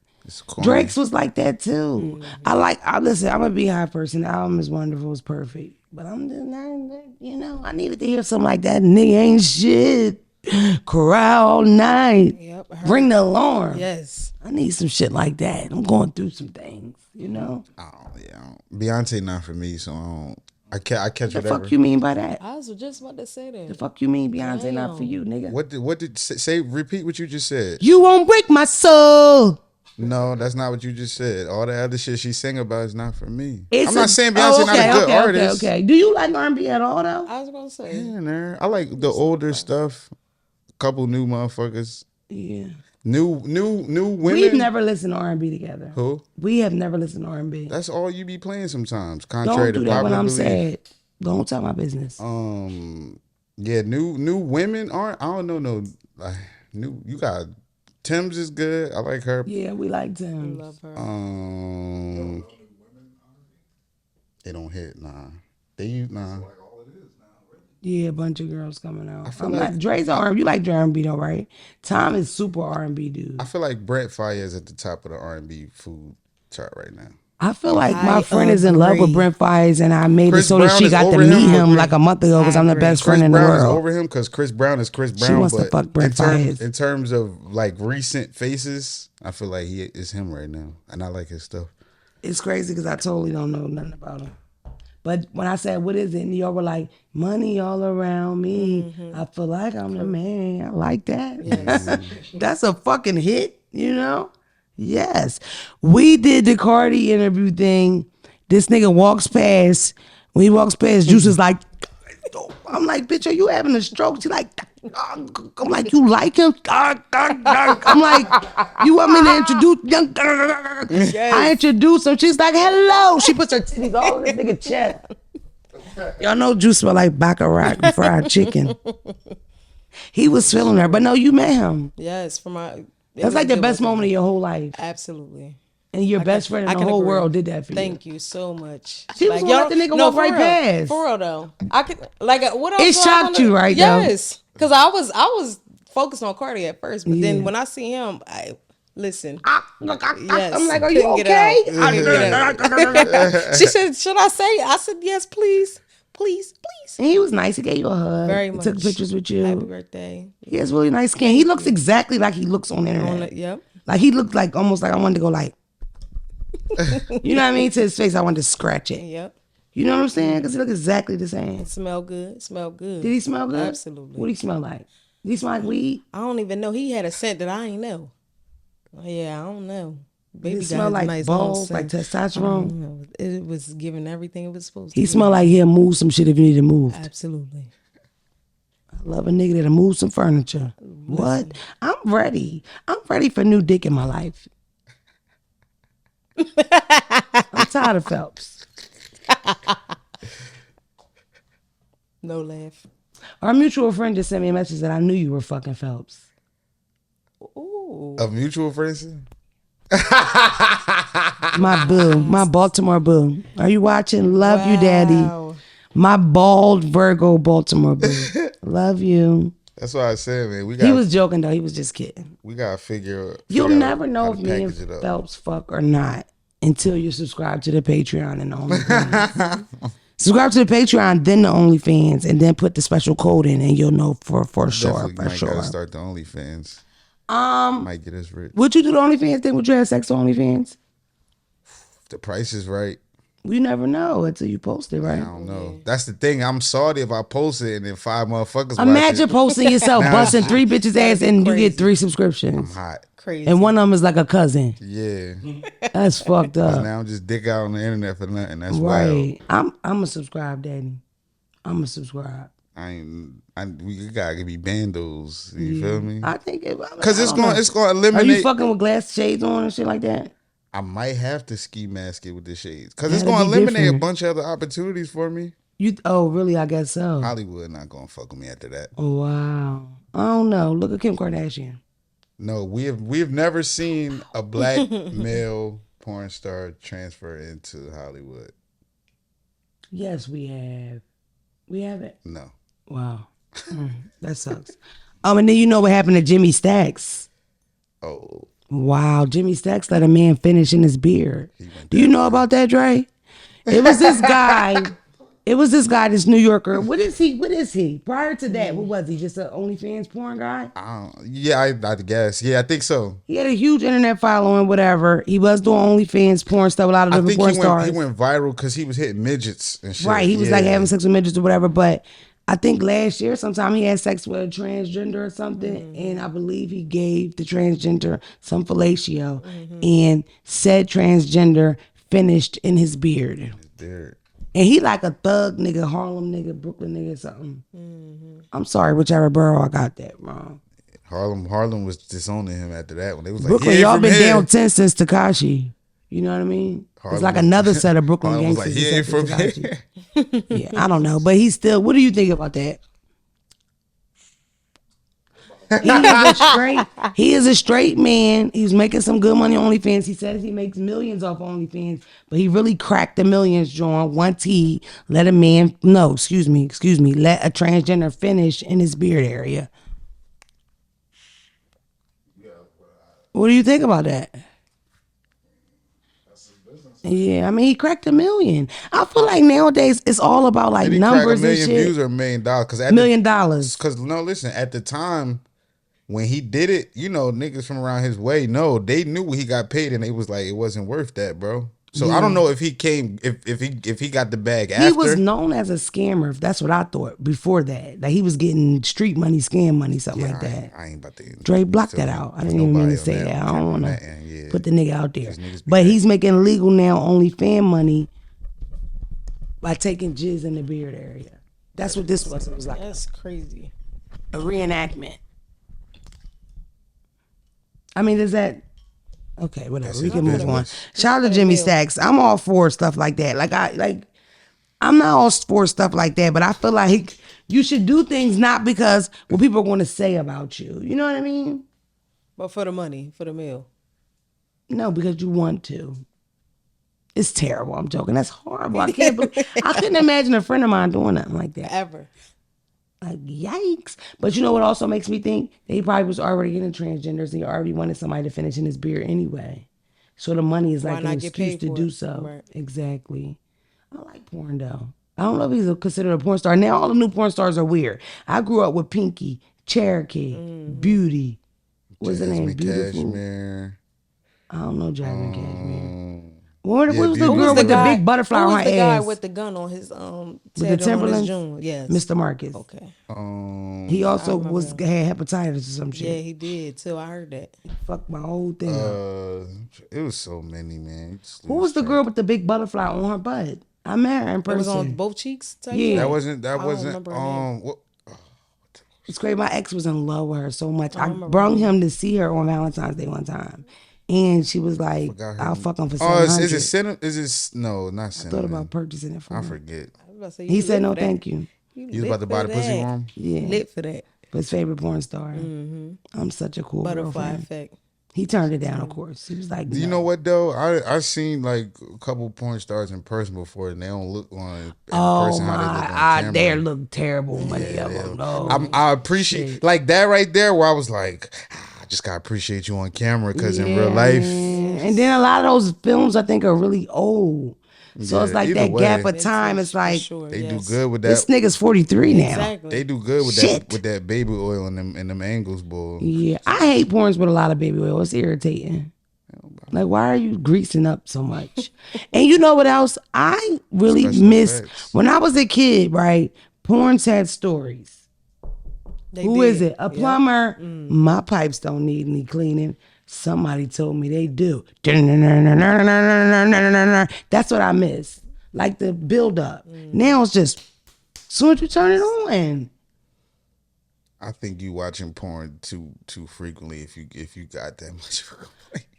S1: Drake's was like that too. Listen, I'm a Beehive person. The album is wonderful, it's perfect. But I'm just not, I needed to hear something like that. Nigga ain't shit. Cry all night.
S3: Yep,
S1: Ring the alarm.
S3: Yes.
S1: I need some shit like that. I'm going through some things,
S2: Beyonce not for me, so I catch
S1: The
S2: whatever.
S1: fuck you mean by that?
S3: I was just about to say that.
S1: The fuck you mean Beyonce not for you, nigga?
S2: What did say? Repeat what you just said.
S1: You won't break my soul.
S2: No, that's not what you just said. All the other shit she sing about is not for me.
S1: It's
S2: I'm not saying Beyonce not a good artist.
S1: Okay. Do you like R&B at all though?
S3: I was gonna say.
S2: Yeah, man. I like the older stuff. Couple new motherfuckers.
S1: Yeah.
S2: New women.
S1: We've never listened to R&B together.
S2: Who?
S1: We have never listened to R&B.
S2: That's all you be playing sometimes. Contrary
S1: Don't do
S2: to
S1: that when
S2: popular
S1: I'm
S2: belief.
S1: sad. Don't tell my business.
S2: Yeah, new women aren't. I don't know no. New. You got Tim's is good. I like her.
S1: Yeah, we like them.
S3: Love her.
S2: They don't hit. Nah. They nah.
S1: Yeah, a bunch of girls coming out.
S2: I feel
S1: I'm
S2: like-
S1: like Dre's R&B. You like R&B though, right? Tom is super R&B dude.
S2: I feel like Brent Fire is at the top of the R&B food chart right now.
S1: I feel like
S3: I
S1: my friend is in love with
S3: agree.
S1: Brent Fires, and I made
S2: Chris
S1: it so that
S2: Brown
S1: she
S2: is
S1: got to
S2: over
S1: meet
S2: him,
S1: him
S2: or
S1: like a month ago because I'm the
S3: agree.
S1: best
S2: Chris
S1: friend in the
S2: Brown is
S1: world.
S2: over him because Chris Brown is Chris Brown.
S1: wants to
S2: but
S1: fuck Brent Fires.
S2: in terms of like recent faces, I feel like he is him right now, and I like his stuff.
S1: It's crazy because I totally don't know nothing about him. But when I said, what is it? And y'all were like, money all around me. I feel like I'm the man. I like that. That's a fucking hit, you know? Yes. We did the Cardi interview thing. This nigga walks past. When he walks past, Juice is like, I'm like, bitch, are you having a stroke? She's like, I'm like, you like him? I'm like, you want me to introduce? I introduce him. She's like, hello. She puts her titties all in this nigga chest. Y'all know Juice smell like Baccarat fried chicken. He was feeling her, but no, you met him.
S3: Yes, for my.
S1: That's like the best moment of your whole life.
S3: Absolutely.
S1: And your best friend in the whole world did that for you.
S3: Thank you so much.
S1: She was gonna let the nigga walk
S3: for
S1: right
S3: real.
S1: past.
S3: For real though, I could like what else?
S1: It
S3: was I
S1: shocked
S3: gonna-
S1: you, right, though?
S3: Yes, because I was focused on Cardi at first, but then when I see him, I listen. Yes,
S1: I'm like, are you
S3: couldn't get
S1: okay?
S3: out. Couldn't get out. She said, "Should I say?" I said, "Yes, please, please, please."
S1: And he was nice. He gave you a hug.
S3: Very
S1: He
S3: much.
S1: took pictures with you.
S3: Happy birthday.
S1: He has really nice skin. He looks exactly like he looks on the internet.
S3: Yep.
S1: Like he looked like almost like I wanted to go like, you know what I mean? To his face, I wanted to scratch it.
S3: Yep.
S1: You know what I'm saying? Because he looked exactly the same.
S3: Smell good. Smell good.
S1: Did he smell good?
S3: Absolutely.
S1: What did he smell like? Did he smell like weed?
S3: I don't even know. He had a scent that I ain't know. Yeah, I don't know.
S1: Did
S3: Baby
S1: he smell
S3: got a
S1: like
S3: nice
S1: balls,
S3: little
S1: like
S3: scent. I
S1: testosterone?
S3: don't know. It was giving everything it was supposed to.
S1: He smelled like he'll move some shit if you need to move.
S3: Absolutely.
S1: I love a nigga that'll move some furniture. What? I'm ready. I'm ready for new dick in my life. I'm tired of Phelps.
S3: No laugh.
S1: Our mutual friend just sent me a message that I knew you were fucking Phelps.
S3: Ooh.
S2: A mutual friend.
S1: My boo, my Baltimore boo. Are you watching? Love you, daddy.
S3: Wow.
S1: My bald Virgo Baltimore boo. Love you.
S2: That's why I said, man,
S1: He was joking though. He was just kidding.
S2: we gotta figure.
S1: You'll
S2: out
S1: never know
S2: how
S1: if
S2: to
S1: me and
S2: package it up.
S1: Phelps fuck or not until you subscribe to the Patreon and the OnlyFans. Subscribe to the Patreon, then the OnlyFans, and then put the special code in, and you'll know for sure.
S2: Definitely
S1: For
S2: might
S1: sure.
S2: gotta start the OnlyFans. Might get us rich.
S1: Would you do the OnlyFans thing? Would you have sex on OnlyFans?
S2: If the price is right.
S1: You never know until you post it, right?
S2: I don't know. That's the thing. I'm salty if I post it and then 5 motherfuckers watch
S1: Imagine
S2: it.
S1: posting yourself busting 3 bitches ass and you
S3: crazy.
S1: get 3 subscriptions.
S2: Hot.
S3: Crazy.
S1: And one of them is like a cousin.
S2: Yeah.
S1: That's fucked up.
S2: Now I'm just dick out on the internet for nothing. That's wild.
S1: Right. I'm a subscribe, daddy. I'm a subscribe.
S2: We gotta be bandos. You feel me?
S1: I think it,
S2: Because it's
S1: I don't know.
S2: going to
S1: Are
S2: eliminate.
S1: you fucking with glass shades on and shit like that?
S2: I might have to ski mask it with the shades. Because it's
S1: That'd
S2: going to
S1: be
S2: eliminate
S1: different.
S2: a bunch of other opportunities for me.
S1: Really? I guess so.
S2: Hollywood not going to fuck with me after that.
S1: Oh, wow. I don't know. Look at Kim Kardashian.
S2: No, we have never seen a black male porn star transfer into Hollywood.
S1: Yes, we have. We haven't.
S2: No.
S1: Wow. That sucks. And then you know what happened to Jimmy Stacks.
S2: Oh.
S1: Wow, Jimmy Stacks let a man finish in his beard. Do you know about that, Dre? It was this guy. This New Yorker. What is he? Prior to that, what was he? Just an OnlyFans porn guy?
S2: I guess. Yeah, I think so.
S1: He had a huge internet following, whatever. He was doing OnlyFans porn stuff, a lot of
S2: I
S1: different
S2: think
S1: porn stars.
S2: he went viral because he was hitting midgets and shit.
S1: Right, he was like having sex with midgets or whatever. But I think last year sometime he had sex with a transgender or something, and I believe he gave the transgender some fellatio, and said transgender finished in his beard.
S2: There.
S1: And he like a thug nigga, Harlem nigga, Brooklyn nigga, something. I'm sorry, whichever borough I got that wrong.
S2: Harlem was disowning him after that one. They was like,
S1: Brooklyn,
S2: he ain't
S1: y'all
S2: from
S1: been
S2: here.
S1: down 10 since Takashi. You know what I mean?
S2: Harlem
S1: It's like
S2: was-
S1: another set of Brooklyn
S2: Harlem was
S1: gangsters.
S2: like, he ain't
S1: except
S2: from
S1: for
S2: here.
S1: Tekashi. Yeah, I don't know, but he's still. What do you think about that? He is a straight man. He's making some good money on OnlyFans. He says he makes millions off OnlyFans, but he really cracked the millions, John. Once he let a man, no, excuse me, let a transgender finish in his beard area. What do you think about that? Yeah, I mean, he cracked $1 million. I feel like nowadays it's all about like
S2: Did he crack
S1: numbers
S2: $1 million
S1: and shit.
S2: views or $1 million? Because
S1: $1 million.
S2: Because no, listen. At the time when he did it, you know, niggas from around his way, no, they knew he got paid, and they was like, it wasn't worth that, bro. So I don't know if he came, if he got the bag after.
S1: He was known as a scammer. That's what I thought before that. Like he was getting street money, scam money, something like that.
S2: I ain't about to.
S1: Dre blocked that out. I didn't even mean to say that. I don't want to put the nigga out there. But he's making legal now OnlyFans money by taking jizz in the beard area. That's what this was. It was like
S3: That's crazy.
S1: a reenactment. I mean, is that okay? Whatever. We can move on. Shout out to Jimmy Stacks. I'm all for stuff like that. I'm not all for stuff like that, but I feel like you should do things not because what people are going to say about you. You know what I mean?
S3: But for the money, for the meal.
S1: No, because you want to. It's terrible. I'm joking. That's horrible. I can't believe. I couldn't imagine a friend of mine doing nothing like that.
S3: Ever.
S1: Like, yikes. But you know what also makes me think? That he probably was already getting transgenders and he already wanted somebody to finish in his beard anyway. So the money is
S3: Why
S1: like an
S3: not get
S1: excuse
S3: paid
S1: to
S3: for
S1: do
S3: it?
S1: so.
S3: Right.
S1: Exactly. I like porn though. I don't know if he's considered a porn star. Now all the new porn stars are weird. I grew up with Pinky, Cherokee, Beauty. What's the name?
S2: Jasmine
S1: Beautiful.
S2: Cashmere.
S1: I don't know Jasmine Cashmere. What was the
S2: Beauty.
S1: girl
S2: Who was
S1: with the
S3: guy-
S1: big butterfly
S3: who
S1: on
S3: was
S1: her
S3: the guy
S1: ass?
S3: with the gun on his
S1: With the
S3: tattoo on his
S1: Timberlands?
S3: joint? Yes.
S1: Mr. Marcus.
S3: Okay.
S1: He also
S3: remember
S1: had hepatitis or some shit.
S3: Yeah, he did too. I heard that.
S1: Fucked my whole thing up.
S2: It was so many, man.
S1: Who was the girl with the big butterfly on her butt? I met her in
S3: It
S1: person.
S3: was on both cheeks. Type
S1: Yeah.
S3: shit?
S2: That
S3: don't
S2: wasn't.
S3: remember her name.
S2: What?
S1: It's crazy. My ex was in love with her so much. I
S3: remember
S1: brung him to see her on Valentine's Day one time. And she was like,
S2: Forgot her
S1: I'll
S2: name.
S1: fuck him for
S2: Oh,
S1: $700.
S2: is it cinnamon? Is it no, not
S1: I
S2: cinnamon.
S1: thought about purchasing it for
S2: I
S1: him.
S2: forget.
S3: I was about to say,
S1: He
S3: you
S1: said
S3: lit
S1: no
S3: for that.
S1: thank you.
S2: You was about to buy the pussy for him?
S1: Yeah.
S3: Lit for that.
S1: His favorite porn star. I'm such a cool
S3: Butterfly
S1: girlfriend.
S3: effect.
S1: He turned it down, of course. He was like,
S2: You
S1: no.
S2: know what though? I seen like a couple porn stars in person before, and they don't look on in
S1: Oh
S2: person how they look on
S1: my!
S2: camera.
S1: They look terrible. Many of them. No.
S2: I appreciate like that right there, where I was like, I just gotta appreciate you on camera because in real life,
S1: And then a lot of those films I think are really old. So it's
S2: Yeah,
S1: like
S2: either
S1: that
S2: way.
S1: gap of time. It's
S3: For
S1: like
S3: sure,
S2: they
S3: yes.
S2: do good with
S1: this
S2: that.
S1: nigga's 43 now.
S3: Exactly.
S2: They do good with
S1: Shit.
S2: that baby oil and them angles, boy.
S1: Yeah, I hate porns with a lot of baby oil. It's irritating. Like, why are you greasing up so much? And you know what else? I really
S2: Special
S1: miss
S2: effects.
S1: when I was a kid. Right, porns had stories.
S3: They
S1: Who
S3: did.
S1: is it? A
S3: Yeah.
S1: plumber? My pipes don't need any cleaning. Somebody told me they do. That's what I miss. Like the build up. Now it's just as soon as you turn it on.
S2: I think you watching porn too frequently if you got that much.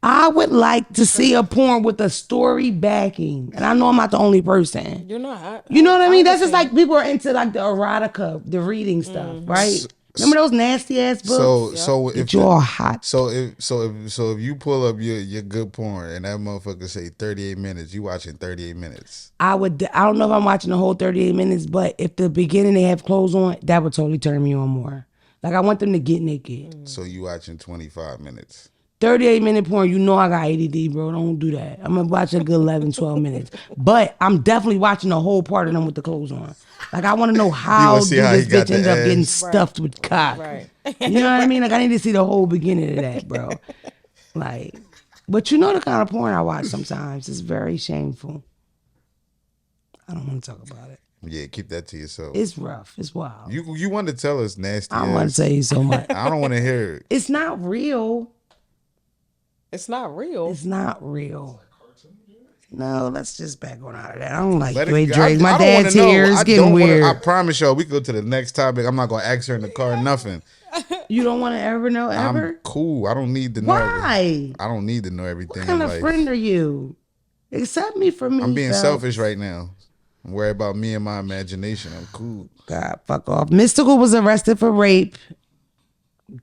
S1: I would like to see a porn with a story backing. And I know I'm not the only person.
S3: You're not.
S1: You know what I mean? That's just
S3: understand.
S1: like people are into like the erotica, the reading stuff, right? Remember those nasty ass books?
S2: So
S1: Get
S2: if
S1: you all hot.
S2: So if you pull up your good porn and that motherfucker say 38 minutes, you watching 38 minutes.
S1: I don't know if I'm watching the whole 38 minutes, but if the beginning they have clothes on, that would totally turn me on more. Like I want them to get naked.
S2: So you watching 25 minutes.
S1: 38-minute porn, you know I got ADD, bro. Don't do that. I'm gonna watch a good 11, 12 minutes. But I'm definitely watching the whole part of them with the clothes on. Like I want to know how
S2: wanna see how
S1: this
S2: he got
S1: bitch ends
S2: the
S1: up getting
S2: ass.
S1: stuffed with cock.
S3: Right.
S1: You know what I mean? Like I need to see the whole beginning of that, bro. Like, but you know the kind of porn I watch sometimes. It's very shameful. I don't want to talk about it.
S2: Yeah, keep that to yourself.
S1: It's rough. It's wild.
S2: You want to tell us nasty.
S1: I want to tell you so much.
S2: I don't want to hear it.
S1: It's not real.
S3: It's not real.
S1: It's not real. No, let's just back on out of that. I don't like
S2: Let
S1: you.
S2: it
S1: Hey,
S2: go.
S1: Drake, my
S2: I don't wanna
S1: dad's
S2: know.
S1: here. It's getting weird.
S2: I promise y'all, we can go to the next topic. I'm not gonna ask her in the car. Nothing.
S1: You don't want to ever know ever?
S2: I'm cool. I don't need to know.
S1: Why?
S2: I don't need to know everything.
S1: What kind
S2: in
S1: of
S2: life.
S1: friend are you? Accept me for me.
S2: I'm being
S1: Phelps.
S2: selfish right now. I'm worried about me and my imagination. I'm cool.
S1: God, fuck off. Mystical was arrested for rape.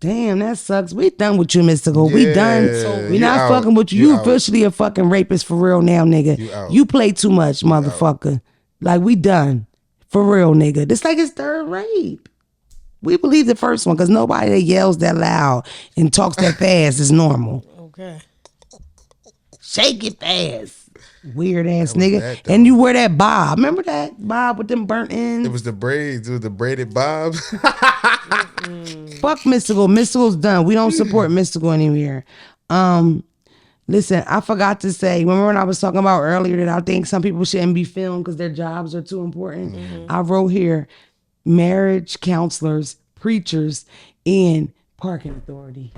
S1: Damn, that sucks. We done with you, Mystical. We
S2: Yeah,
S1: done.
S2: so
S1: We
S2: you
S1: not
S2: out.
S1: fucking with you.
S2: You
S1: You
S2: out.
S1: officially a fucking rapist for real now, nigga.
S2: You out.
S1: You play too much, motherfucker. Like, we done. For real, nigga. This like his third rape. We believe the first one because nobody that yells that loud and talks that fast is normal.
S3: Okay.
S1: Shake it fast. Weird ass
S2: was
S1: nigga.
S2: that, though.
S1: And you wear that bob. Remember that bob with them burnt ends?
S2: It was the braids. It was the braided bobs.
S1: Fuck Mystical. Mystical's done. We don't support Mystical anymore. Listen, I forgot to say, remember when I was talking about earlier that I think some people shouldn't be filmed because their jobs are too important? I wrote here, marriage counselors, preachers, and parking authority.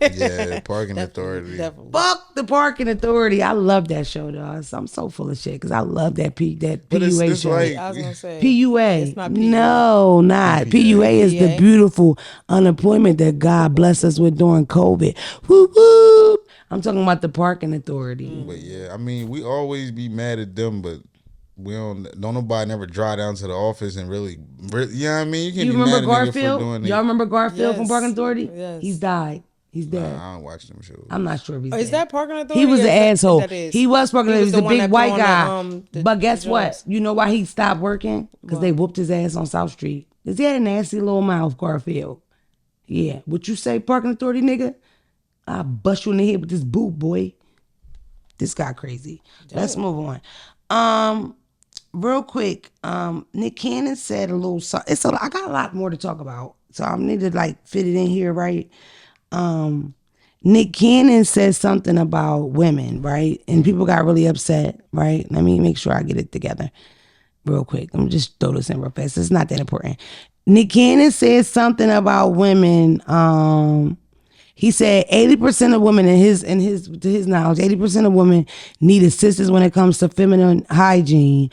S2: Yeah, parking authority.
S3: Definitely.
S1: Fuck the parking authority. I love that show, dog. I'm so full of shit because I love that
S2: But it's
S1: PUA show.
S2: like
S3: I was gonna say
S1: PUA.
S3: It's not PUA.
S1: No, not. PUA is the
S3: PUA.
S1: beautiful unemployment that God blessed us with during COVID. Whoop, whoop. I'm talking about the parking authority.
S2: But yeah, I mean, we always be mad at them, but we don't nobody never drive down to the office and really you know what I mean? You can't
S1: You
S2: be
S1: remember
S2: mad at nigga for
S1: Garfield?
S2: doing
S1: Y'all
S2: it.
S1: remember Garfield from
S3: Yes.
S1: Parking Authority?
S3: Yes.
S1: He's died. He's dead.
S2: I don't watch them shows.
S1: I'm not sure if he's
S3: Is
S1: dead.
S3: that parking authority?
S1: He was
S3: or
S1: the
S3: is that-
S1: asshole.
S3: that is?
S1: He was parking. He was the
S3: one
S1: big
S3: that
S1: white
S3: put
S1: guy.
S3: on the
S1: But guess
S3: the
S1: what?
S3: Jones.
S1: You know why he stopped working? Because they whooped his ass on South Street. Cause he had a nasty little mouth, Garfield. Yeah. What you say, parking authority, nigga? I'll bust you in the head with this boot, boy. This guy crazy. Let's move on. Real quick, Nick Cannon said a little. I got a lot more to talk about, so I need to like fit it in here, right? Nick Cannon said something about women, right? And people got really upset, right? Let me make sure I get it together real quick. Let me just throw this in real fast. It's not that important. Nick Cannon said something about women. He said 80% of women to his knowledge, 80% of women need assistance when it comes to feminine hygiene.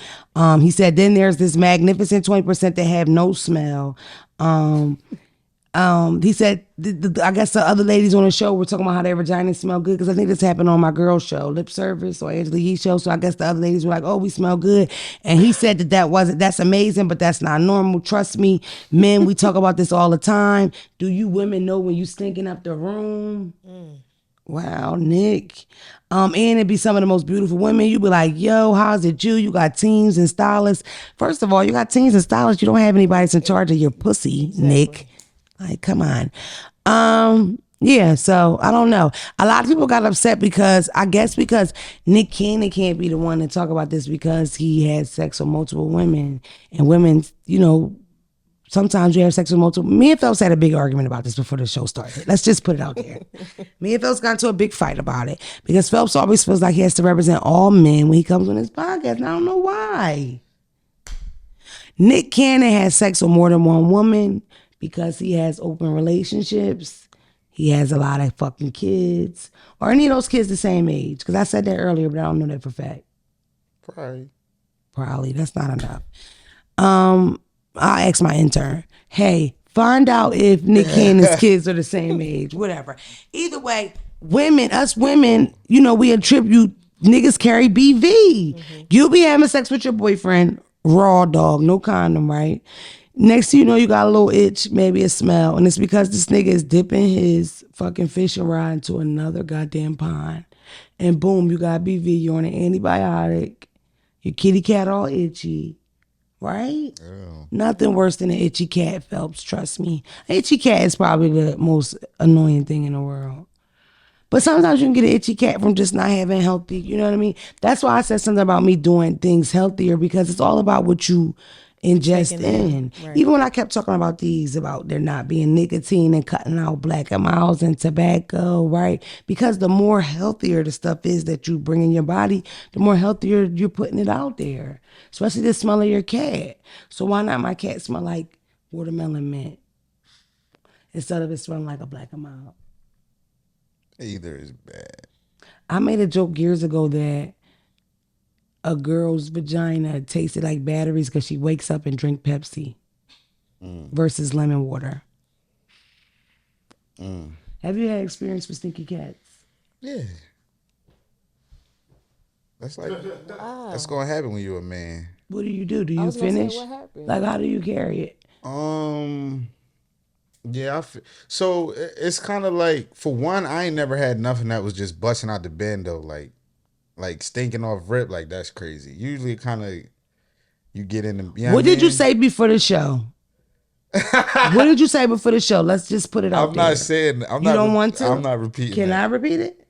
S1: He said then there's this magnificent 20% that have no smell. He said, I guess the other ladies on the show were talking about how their vaginas smell good because I think this happened on my girl show, Lip Service or Angela Yee show. So I guess the other ladies were like, "Oh, we smell good," and he said that's amazing, but that's not normal. Trust me, men, we talk about this all the time. Do you women know when you stinking up the room? Wow, Nick. And it'd be some of the most beautiful women. You be like, yo, how's it you? You got teams and stylists. First of all, you got teams and stylists. You don't have anybody that's in charge of your pussy, Nick. Like, come on. Yeah, so I don't know. A lot of people got upset because Nick Cannon can't be the one to talk about this because he had sex with multiple women. And women, you know, sometimes you have sex with multiple. Me and Phelps had a big argument about this before the show started. Let's just put it out there. Me and Phelps got into a big fight about it because Phelps always feels like he has to represent all men when he comes on his podcast. And I don't know why. Nick Cannon has sex with more than one woman because he has open relationships. He has a lot of fucking kids. Or any of those kids the same age. Because I said that earlier, but I don't know that for a fact. Probably. That's not enough. I'll ask my intern. Hey, find out if Nick Cannon's kids are the same age. Whatever. Either way, us women, you know, we attribute niggas carry BV. Mm-hmm. You be having sex with your boyfriend, raw dog, no condom, right? Next thing you know, you got a little itch, maybe a smell, and it's because this nigga is dipping his fucking fishing rod into another goddamn pond. And boom, you got BV, you're on an antibiotic, your kitty cat all itchy, right? Yeah. Nothing worse than an itchy cat, Phelps, trust me. An itchy cat is probably the most annoying thing in the world. But sometimes you can get an itchy cat from just not having healthy, you know what I mean? That's why I said something about me doing things healthier because it's all about what you ingest
S3: Taking in,
S1: in.
S3: right.
S1: Even when I kept talking about these, about there not being nicotine and cutting out black and miles and tobacco, right? Because the more healthier the stuff is that you bring in your body, the more healthier you're putting it out there. Especially the smell of your cat. So why not my cat smell like watermelon mint instead of it smelling like a black and mild?
S2: Either is bad.
S1: I made a joke years ago that a girl's vagina tasted like batteries because she wakes up and drink Pepsi versus lemon water. Have you had experience with stinky cats?
S2: Yeah. That's like that's gonna happen when you're a man.
S1: What do? Do
S3: I
S1: you
S3: was gonna say,
S1: finish?
S3: what happened?
S1: Like, how do you carry it?
S2: Yeah. So it's kind of like, for one, I ain't never had nothing that was just busting out the bando, like stinking off rip. Like, that's crazy. Usually, kind of, you get in the. You know
S1: What did you say before the show? What did you say before the show? Let's just put it out there.
S2: I'm not saying.
S1: You don't want to?
S2: I'm not repeating.
S1: Can
S2: that.
S1: I repeat it?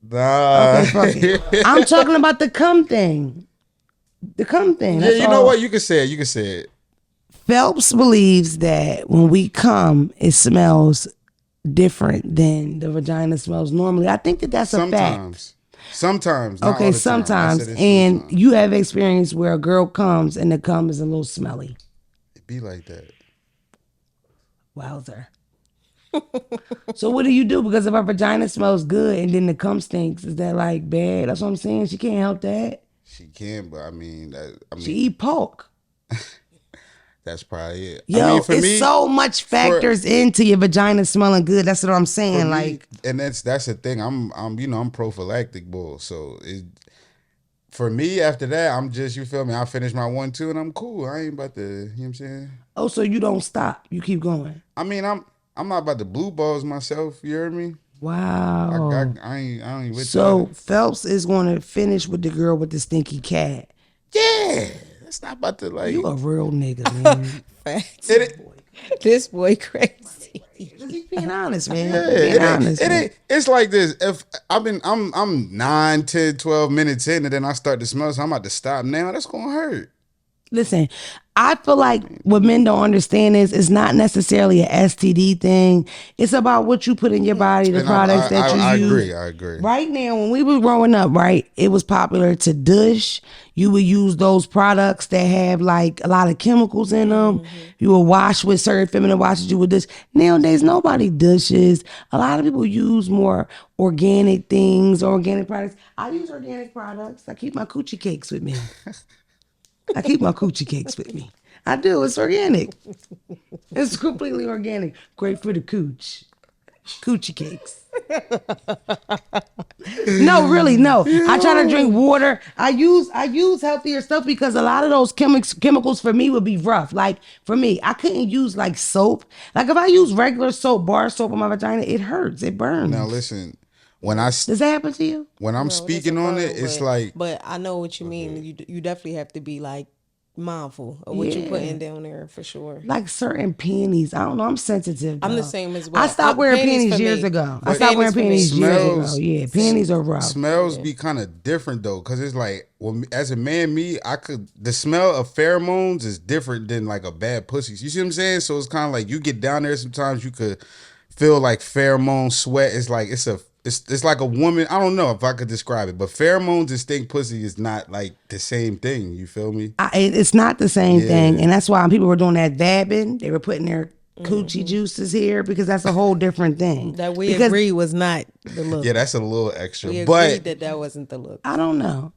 S2: Nah.
S1: Okay, fuck it. I'm talking about the cum thing. The cum thing.
S2: Yeah,
S1: That's
S2: you know
S1: all.
S2: what? You can say it. You can say it.
S1: Phelps believes that when we come, it smells different than the vagina smells normally. I think that that's a fact.
S2: Sometimes. Not all
S1: Okay,
S2: the time. I
S1: sometimes.
S2: said it
S1: And
S2: sometimes.
S1: you have experience where a girl comes and the cum is a little smelly.
S2: It be like that.
S1: Wowzer. So what do you do? Because if her vagina smells good and then the cum stinks, is that like bad? That's what I'm saying. She can't help that.
S2: She can, but I mean,
S1: She eat pork.
S2: that's probably it.
S1: Yo,
S2: I mean, for
S1: it's
S2: me,
S1: so much factors into your vagina smelling good. That's what I'm
S2: for
S1: saying.
S2: me,
S1: Like,
S2: and that's the thing. I'm prophylactic bull. So for me, after that, I'm just, you feel me? I finish my 1-2 and I'm cool. I ain't about to, you know what I'm saying?
S1: oh, so you don't stop. You keep going.
S2: I mean, I'm not about to blue balls myself. You heard me?
S1: Wow.
S2: I ain't with
S1: So
S2: that.
S1: Phelps is going to finish with the girl with the stinky cat.
S2: Yeah, it's not about to like.
S1: You a real nigga, man.
S3: Facts.
S2: It,
S3: This boy crazy.
S1: Just being honest, man.
S2: Yeah,
S1: Being honest. man.
S2: it's like this. If I'm 9, 10, 12 minutes in and then I start to smell, so I'm about to stop now, that's gonna hurt.
S1: Listen, I feel like what men don't understand is it's not necessarily a STD thing. It's about what you put in your body, the
S2: And
S1: products that you
S2: I
S1: use.
S2: I agree.
S1: Right now, when we were growing up, right, it was popular to douche. You would use those products that have like a lot of chemicals in them. You would wash with certain feminine washes. You would douche. Nowadays, nobody douches. A lot of people use more organic things, organic products. I use organic products. I keep my coochie cakes with me. I keep my coochie cakes with me. I do. It's organic. It's completely organic. Great for the cooch. Coochie cakes. No, really, no. I try to drink water. I use healthier stuff because a lot of those chemicals for me would be rough. Like for me, I couldn't use like soap. Like if I use regular soap, bar soap on my vagina, it hurts. It burns.
S2: Now listen,
S1: Does that happen to you?
S2: when I'm speaking on it, it's like,
S3: But I know what you mean. You definitely have to be like mindful of what you're putting down there for sure.
S1: Like certain panties. I don't know. I'm sensitive.
S3: I'm the
S1: dog.
S3: same as well.
S1: I stopped wearing
S3: Panties
S1: panties
S3: for
S1: years
S3: me.
S1: ago. I
S3: But
S1: stopped wearing
S3: panties for me.
S1: panties years ago.
S2: Smells-
S1: Yeah, panties are rough.
S2: smells be kind of different though, because it's like, well, as a man, the smell of pheromones is different than like a bad pussy. You see what I'm saying? So it's kind of like you get down there, sometimes you could feel like pheromone sweat. It's like it's like a woman. I don't know if I could describe it, but pheromones and stink pussy is not like the same thing. You feel me?
S1: It's not the same thing, and that's why when people were doing that dabbing, they were putting their coochie juices here because that's a whole different thing.
S3: That we agree was not the look.
S2: Yeah, that's a little extra.
S3: We
S2: but
S3: agreed that wasn't the look.
S1: I don't know.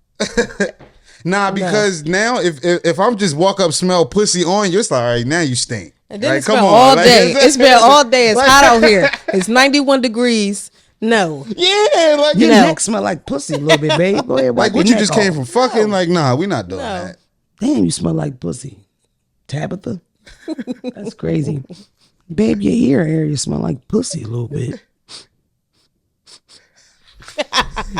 S2: nah, because now if I'm just walk up, smell pussy on you, it's like, all right, now you stink.
S3: And then
S2: like,
S3: it's been all day. It's been all day. It's hot out here. It's 91 degrees. No.
S2: Yeah, like
S1: Your
S2: you know,
S1: neck smell like pussy a little bit, babe. Go ahead,
S2: like
S1: wipe
S2: what
S1: your
S2: you just
S1: neck
S2: came
S1: off.
S2: from fucking. Like, nah, we not doing that.
S1: Damn, you smell like pussy. Tabitha? That's crazy. Babe, your ear area smell like pussy a little bit.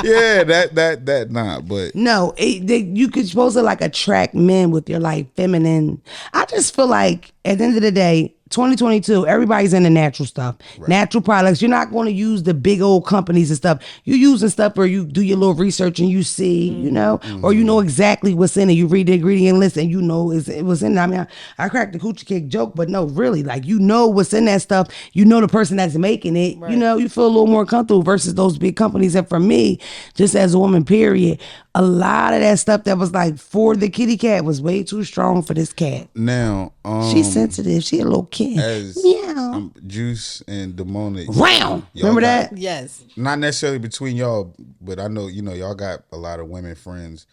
S2: Yeah, that nah, but
S1: No, you could supposed to like attract men with your like feminine. I just feel like at the end of the day, 2022, everybody's into natural stuff, natural products. You're not going to use the big old companies and stuff. You're using stuff where you do your little research and you see, you know, or you know exactly what's in it. You read the ingredient list and you know it was in it. I mean, I cracked the coochie cake joke, but no, really, like, you know what's in that stuff. You know the person that's making it. You know, you feel a little more comfortable versus those big companies. And for me, just as a woman, period, a lot of that stuff that was like for the kitty cat was way too strong for this cat.
S2: Now,
S1: She's sensitive. She a little kid.
S2: as
S1: Yeah.
S2: Juice and Demona,
S1: Round.
S2: y'all
S1: Remember
S2: got-
S1: that?
S3: Yes.
S2: Not necessarily between y'all, but I know, you know, y'all got a lot of women friends.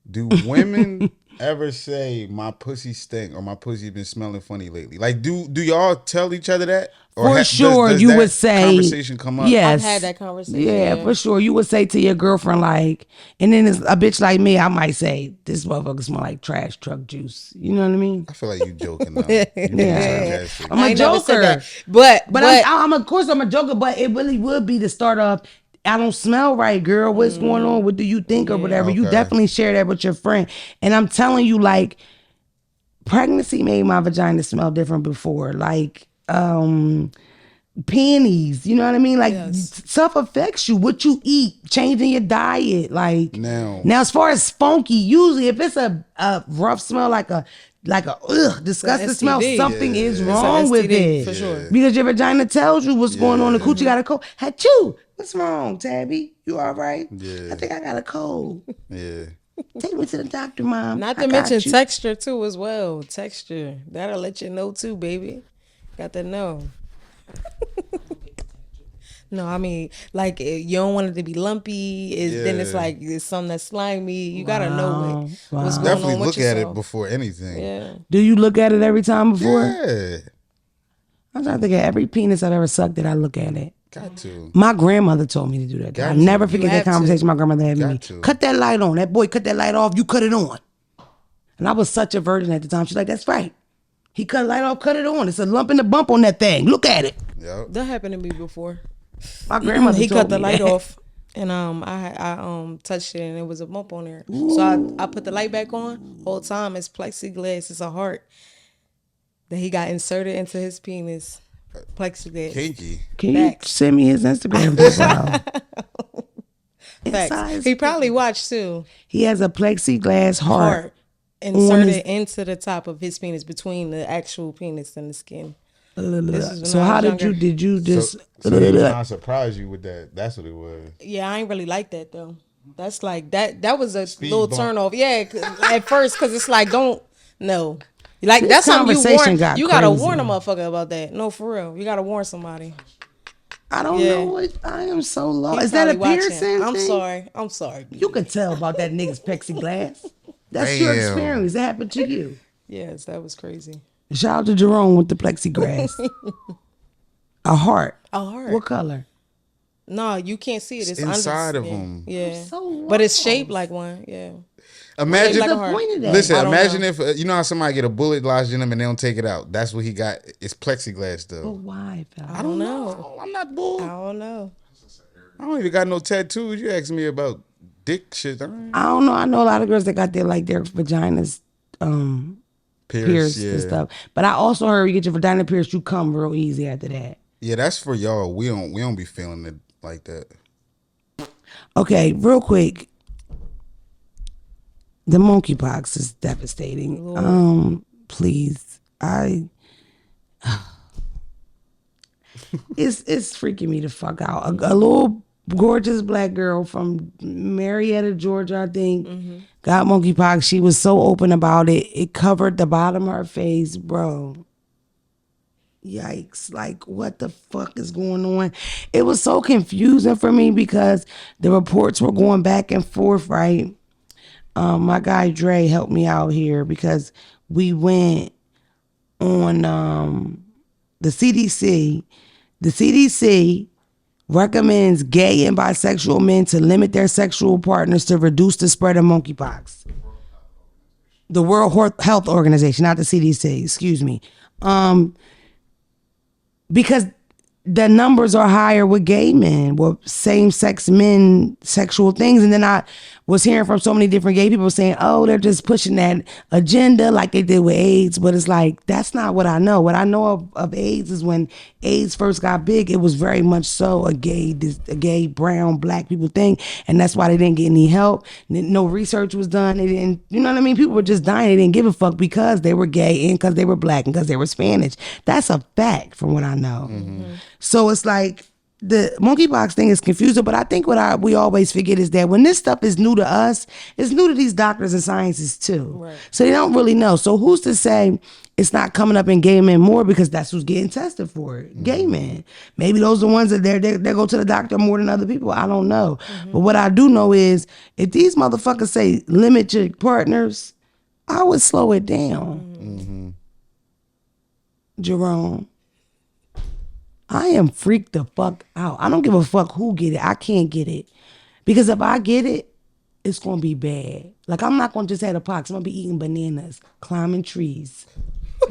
S2: Do women ever say my pussy stink or my pussy been smelling funny lately? Like, do y'all tell each other that?
S1: For sure,
S2: does
S1: you
S2: that
S1: would say
S2: conversation come up?
S1: yes.
S3: I've had that conversation.
S1: Yeah, for sure. You would say to your girlfriend, like, and then it's a bitch like me, I might say, this motherfucker smell like trash truck juice. You know what I mean?
S2: I feel like you joking now. You being sarcastic.
S1: I'm a
S3: I ain't never said
S1: joker.
S3: that. But
S1: I'm of course I'm a joker, but it really would be the start of, I don't smell right, girl. What's going on? What do you think or whatever? You
S2: Okay.
S1: definitely share that with your friend. And I'm telling you, like, pregnancy made my vagina smell different before. Like, panties, you know what I mean? Like, stuff affects you. What you eat, changing your diet. Like,
S2: Now,
S1: as far as funky, usually if it's a rough smell, like a disgusting smell,
S3: STD.
S1: something is
S3: It's a
S1: wrong with
S3: STD,
S1: it.
S3: for sure.
S1: Because your vagina tells you what's going on. The coochie got a cold. Achoo! What's wrong, Tabby? You all right?
S2: Yeah.
S1: I think I got a cold.
S2: yeah.
S1: Take me to the doctor, Mom.
S3: not
S1: I
S3: to
S1: got
S3: mention
S1: you.
S3: texture too as well. Texture. That'll let you know too, baby. Got to know. No, I mean, like, you don't want it to be lumpy. Then it's
S2: Yeah.
S3: like it's something that's slimy. You gotta know what's going
S2: Definitely
S3: on with
S2: look at it
S3: yourself.
S2: before anything.
S3: Yeah.
S1: Do you look at it every time before?
S2: Yeah.
S1: I'm trying to think of every penis I've ever sucked that I look at it.
S2: Got to.
S1: My grandmother told me to do that.
S2: Got
S1: I'll
S2: to.
S1: never
S3: You
S1: forget that
S3: have to.
S1: conversation my grandmother had with
S2: Got
S1: me.
S2: to.
S1: Cut that light on. That boy cut that light off. You cut it on. And I was such a virgin at the time. She's like, that's right. He cut the light off, cut it on. It's a lump in the bump on that thing. Look at it.
S2: Yep.
S3: That happened to me before.
S1: My grandmother
S3: He
S1: told
S3: cut the
S1: me
S3: light
S1: that.
S3: off, and I touched it, and it was a bump on there. So I put the light back on. Whole time it's plexiglass. It's a heart that he got inserted into his penis. Plexiglass.
S2: Kinky.
S1: Can
S3: Facts.
S1: you send me his Instagram profile?
S3: Facts.
S1: Inside
S3: He probably watched too.
S1: He has a plexiglass heart.
S3: Heart inserted
S1: his-
S3: into the top of his penis between the actual penis and the skin. This is when
S1: So
S3: I was
S1: how
S3: younger.
S1: did you just
S2: So he was trying to surprise you with that. That's what it was.
S3: Yeah, I ain't really like that though. That's like that was a
S2: Speed
S3: little
S2: bump.
S3: turn off. Yeah, at first, because it's like, don't no. Like,
S1: This
S3: that's something
S1: conversation got
S3: you gotta
S1: crazy.
S3: warn a motherfucker about that. No, for real. You gotta warn somebody.
S1: I don't
S3: Yeah.
S1: know what I am so
S3: He
S1: lost. Is that a
S3: probably watching.
S1: piercing?
S3: I'm
S1: thing?
S3: sorry.
S1: You could tell about that nigga's plexiglass. That's your
S2: Damn.
S1: experience. That happened to you.
S3: Yes, that was crazy.
S1: Shout out to Jerome with the plexiglass. A heart.
S3: A heart.
S1: What color?
S3: No, you can't see it. It's
S2: inside
S3: under,
S2: of
S3: yeah.
S2: him.
S3: Yeah,
S1: so
S3: but it's
S1: lost.
S3: shaped like one. Yeah.
S2: Imagine.
S3: Like a
S1: What's the
S3: heart.
S1: point of that?
S2: Listen,
S3: I don't
S2: imagine
S3: know.
S2: if you know how somebody get a bullet lodged in them and they don't take it out. That's what he got. It's plexiglass
S1: But
S2: though.
S1: why, pal?
S3: I don't know.
S2: Oh, I'm not bull.
S3: I don't know.
S2: I don't even got no tattoos. You asking me about dick shit?
S1: I don't know. I know a lot of girls that got their vaginas pierced and stuff. But I also heard you get your vagina pierced, you come real easy after that.
S2: Yeah, that's for y'all. We don't be feeling it like that.
S1: Okay, real quick. The monkeypox is devastating. Please. It's freaking me the fuck out. A little gorgeous black girl from Marietta, Georgia, I think, got monkeypox. She was so open about it. It covered the bottom of her face, bro. Yikes. Like, what the fuck is going on? It was so confusing for me because the reports were going back and forth, right? My guy Dre helped me out here because we went on the CDC. The CDC recommends gay and bisexual men to limit their sexual partners to reduce the spread of monkeypox. The World Health Organization, not the CDC, excuse me. Because the numbers are higher with gay men, with same-sex men, sexual things. And then I was hearing from so many different gay people saying, oh, they're just pushing that agenda like they did with AIDS. But it's like, that's not what I know. What I know of AIDS is when AIDS first got big, it was very much so a gay, brown, black people thing. And that's why they didn't get any help. No research was done. They didn't, you know what I mean? People were just dying. They didn't give a fuck because they were gay and because they were black and because they were Spanish. That's a fact from what I know. Mm-hmm. So it's like the monkeypox thing is confusing, but I think what we always forget is that when this stuff is new to us, it's new to these doctors and scientists too. Right. So they don't really know. So who's to say it's not coming up in gay men more because that's who's getting tested for it? Mm-hmm. Gay men. Maybe those are the ones that they go to the doctor more than other people. I don't know. Mm-hmm. But what I do know is if these motherfuckers say limit your partners, I would slow it down. Mm-hmm. Jerome. I am freaked the fuck out. I don't give a fuck who get it. I can't get it. Because if I get it, it's going to be bad. Like, I'm not going to just have a pox. I'm going to be eating bananas, climbing trees.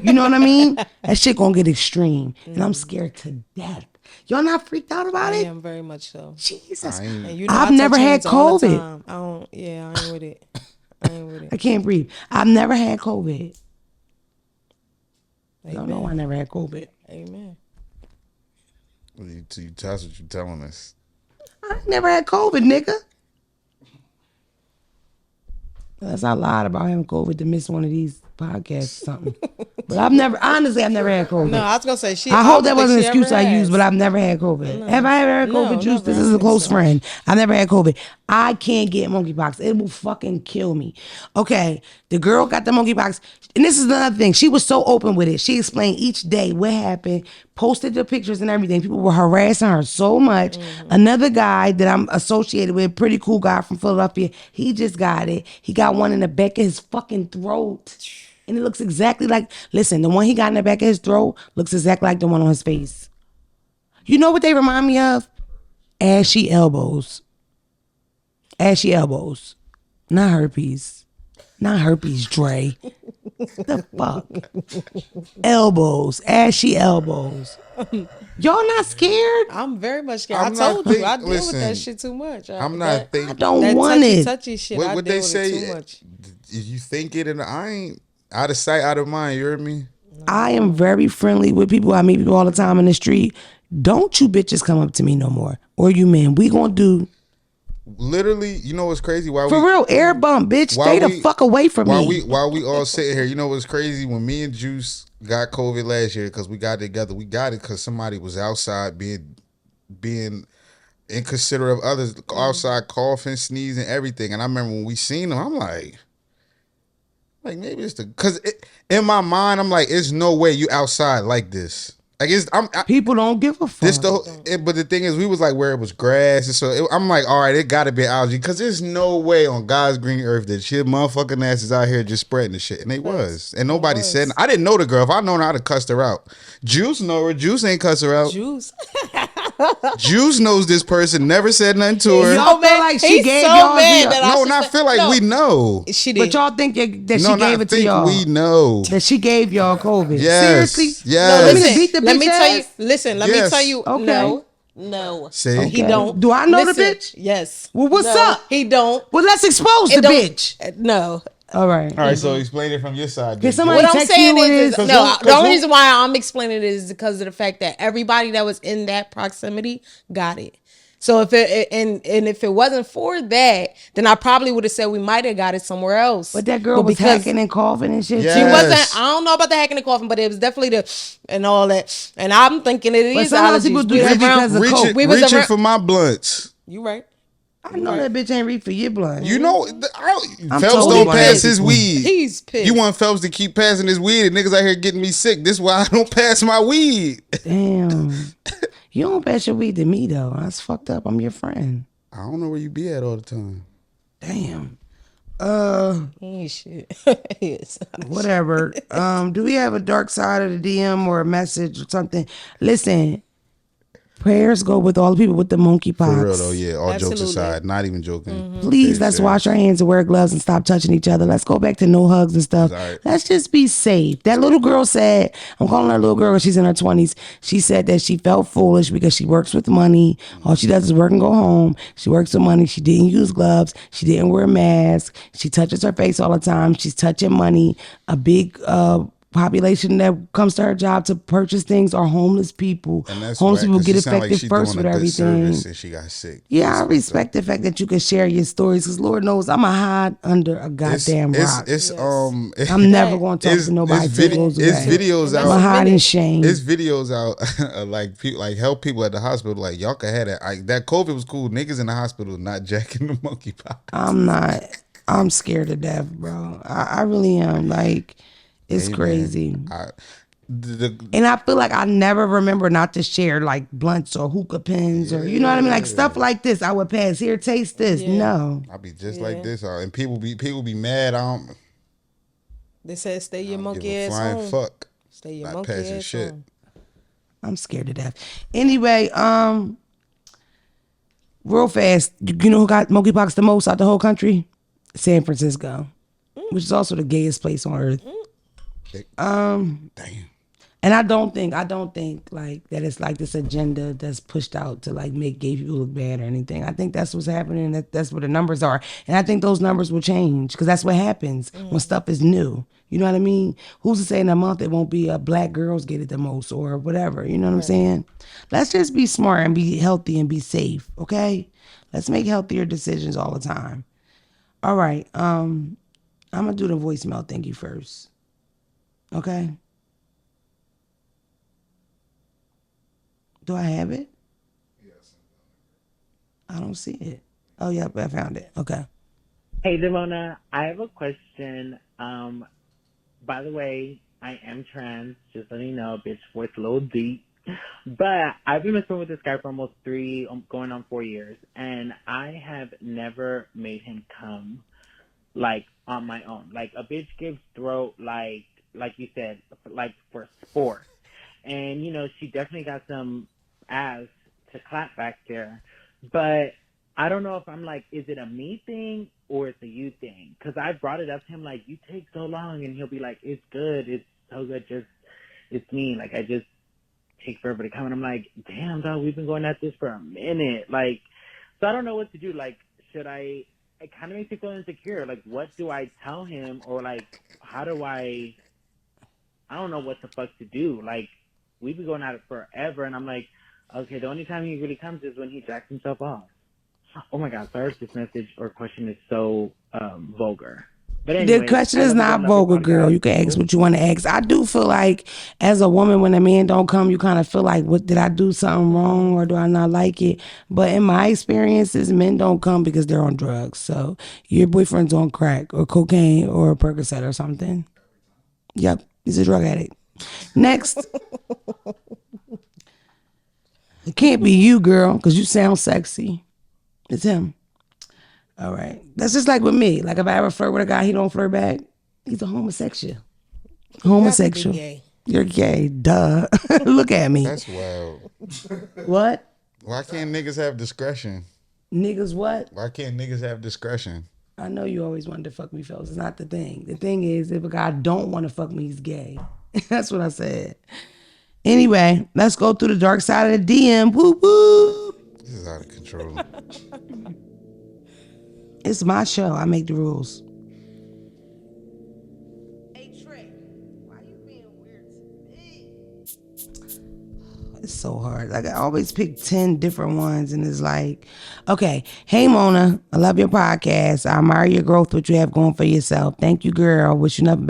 S1: You know what I mean? That shit going to get extreme. And I'm scared to death. Y'all not freaked out about it?
S3: I am very much so.
S1: Jesus.
S3: You know,
S1: I've never had COVID.
S3: I ain't with it.
S1: I can't breathe. I've never had COVID. I don't know I never had COVID.
S3: Amen.
S2: That's what you're telling us.
S1: I never had COVID, nigga. Unless I lied about having COVID to miss one of these podcasts or something. But I've never had COVID.
S3: No, I was going to say
S1: I hope that wasn't an excuse I used, but I've never had COVID. No. Have I ever had COVID, Juice? This is a close friend. I've never had COVID. I can't get monkeypox. It will fucking kill me. Okay, the girl got the monkeypox. And this is another thing. She was so open with it. She explained each day what happened, posted the pictures and everything. People were harassing her so much. Mm-hmm. Another guy that I'm associated with, pretty cool guy from Philadelphia, he just got it. He got one in the back of his fucking throat. And it looks exactly like, listen, the one he got in the back of his throat looks exactly like the one on his face. You know what they remind me of? Ashy elbows. Ashy elbows. Not herpes. Not herpes, Dre. The fuck? Elbows. Ashy elbows. Y'all not scared?
S3: I'm very much scared. I told you, I deal with that shit too much.
S2: I'm not thinking.
S1: I don't want it.
S3: Touchy shit,
S2: what
S3: I
S2: would
S3: deal
S2: they
S3: with
S2: say?
S3: It too much.
S2: You think it, and I ain't out of sight, out of mind. You heard me?
S1: I am very friendly with people. I meet people all the time in the street. Don't you bitches come up to me no more. Or you men. We gonna do.
S2: Literally, you know what's crazy?
S1: Real, air bump, bitch. Stay the fuck away from me.
S2: While we all sitting here, you know what's crazy? When me and Juice got COVID last year, because we got together, we got it because somebody was outside being inconsiderate of others, outside coughing, sneezing, everything. And I remember when we seen them, I'm like maybe it's because in my mind, I'm like, there's no way you outside like this. Like
S1: people don't give a fuck.
S2: But the thing is, we was like where it was grass, and so I'm like, all right, it got to be algae because there's no way on God's green earth that shit motherfucking ass is out here just spreading the shit, and they was, and nobody said. I didn't know the girl. If I known her, I'd have cussed her out. Juice know her. Juice ain't cuss her out.
S3: Juice.
S2: Juice knows this person. Never said nothing to her.
S1: Y'all feel like she gave y'all
S2: I feel like we know.
S3: She did.
S1: But y'all think that she gave it to y'all.
S2: We know
S1: that she gave y'all COVID.
S2: Yes.
S1: Seriously?
S2: Yes.
S1: No,
S3: let me tell you. Listen. Let me tell you.
S1: Okay.
S3: No.
S2: See?
S1: Okay.
S3: He don't.
S1: Do I know the bitch?
S3: Yes.
S1: Well, what's up?
S3: He don't.
S1: Well, let's expose the bitch.
S3: No.
S1: All right.
S2: So explain it from your side.
S1: Can somebody
S3: what I'm saying is
S2: the
S3: only reason why I'm explaining it is because of the fact that everybody that was in that proximity got it. So if it wasn't for that, then I probably would have said we might have got it somewhere else.
S1: But that girl was hacking and coughing and shit.
S2: Yes.
S3: She wasn't. I don't know about the hacking and coughing, but it was definitely and all that. And I'm thinking it is allergies.
S1: People do that because of coke.
S2: Reaching for my blunts.
S3: You right.
S1: I know that bitch ain't reach for your blunt.
S2: You know, Phelps don't pass his weed.
S3: He's pissed.
S2: You want Phelps to keep passing his weed, and niggas out here getting me sick. This is why I don't pass my weed.
S1: Damn. You don't pass your weed to me, though. That's fucked up. I'm your friend.
S2: I don't know where you be at all the time.
S1: Damn.
S3: Shit. Yes.
S1: Whatever. Do we have a dark side of the DM or a message or something? Listen, Prayers go with all the people with the monkeypox.
S2: For real though, yeah. All jokes
S3: Absolutely.
S2: aside, not even joking.
S1: Please,
S2: Dead
S1: let's wash
S2: serious.
S1: our hands and wear gloves and stop touching each other. Let's go back to no hugs and stuff.
S2: Right.
S1: Let's just be safe. That little girl said, I'm calling her a little girl because she's in her 20s. She said that she felt foolish because she works with money. All she does is work and go home. She works with money. She didn't use gloves. She didn't wear a mask. She touches her face all the time. She's touching money. A big population that comes to her job to purchase things are homeless people.
S2: And that's
S1: Homeless
S2: whack,
S1: people
S2: 'cause
S1: get
S2: she sound like
S1: affected
S2: she
S1: first
S2: doing
S1: with
S2: a good
S1: everything.
S2: service and she got sick.
S1: Yeah, I
S2: That's
S1: respect the fact that you can share your stories because Lord knows I'm a hide under a goddamn rock. I'm never going to talk to nobody till it goes away.
S2: It's videos
S3: And
S1: I'm
S2: out.
S1: a hide in shame.
S2: It's videos out of like people like help people at the hospital. Like y'all can have that. That COVID was cool. Niggas in the hospital not jacking the monkeypox.
S1: I'm not. I'm scared to death, bro. I really am. Like, it's
S2: Hey, man,
S1: crazy.
S2: the
S1: And I feel like I never remember not to share like blunts or hookah pins or you know what I mean, like stuff like this. I would pass here, taste this. No,
S2: I be just like this, and people be mad. I don't
S3: They said stay your
S2: give
S3: monkey
S2: a
S3: ass
S2: flying
S3: home.
S2: fuck.
S3: Stay your
S2: Not
S3: monkey
S2: passing
S3: ass
S2: shit.
S3: home.
S1: I'm scared to death. Anyway, real fast, you know who got monkeypox the most out the whole country? San Francisco, which is also the gayest place on earth.
S2: Damn.
S1: And I don't think like that it's like this agenda that's pushed out to like make gay people look bad or anything. I think that's what's happening. That's what the numbers are. And I think those numbers will change because that's what happens when stuff is new. You know what I mean? Who's to say in a month it won't be black girls get it the most or whatever. You know what I'm saying? Let's just be smart and be healthy and be safe, okay? Let's make healthier decisions all the time. All right. I'm gonna do the voicemail thingy first. Okay? Do I have it? I don't see it. Oh, yep, I found it. Okay.
S4: Hey, Devona, I have a question. By the way, I am trans, just letting you know, bitch, voice a little deep. But I've been messing with this guy for almost 3, going on 4 years, and I have never made him come, like, on my own. Like, a bitch gives throat, like you said, like, for sport. And, you know, she definitely got some ass to clap back there. But I don't know if I'm like, is it a me thing or it's a you thing? Because I brought it up to him like, you take so long, and he'll be like, it's good, it's so good, just it's me. Like I just take forever to come, and I'm like, damn, dog, we've been going at this for a minute. Like, so I don't know what to do. Like, should I? It kind of makes me feel insecure. Like, what do I tell him, or like, how do I don't know what the fuck to do. Like, we've been going at it forever, and I'm like, okay, the only time he really comes is when he jacks himself off. Oh my God, sorry if this message or question is so vulgar. But anyway,
S1: The question is not vulgar, girl. You can ask what you want to ask. I do feel like, as a woman, when a man don't come, you kind of feel like, what, did I do something wrong or do I not like it? But in my experiences, men don't come because they're on drugs. So your boyfriend's on crack or cocaine or a Percocet or something. Yep, he's a drug addict. Next. It can't be you, girl, because you sound sexy. It's him. All right. That's just like with me. Like if I ever flirt with a guy, he don't flirt back. He's a homosexual. Homosexual.
S3: Gay.
S1: You're gay. Duh. Look at me.
S2: That's wild.
S1: What?
S2: Why can't niggas have discretion?
S1: Niggas what?
S2: Why can't niggas have discretion?
S1: I know you always wanted to fuck me, fellas. It's not the thing. The thing is, if a guy don't want to fuck me, he's gay. That's what I said. Anyway, let's go through the dark side of the DM. Woo woo.
S2: This is out of control.
S1: It's my show. I make the rules. Hey Trey, why you being weird to me? It's so hard. Like I always pick 10 different ones, and it's like, okay, hey Mona, I love your podcast. I admire your growth, what you have going for yourself. Thank you, girl. Wish you nothing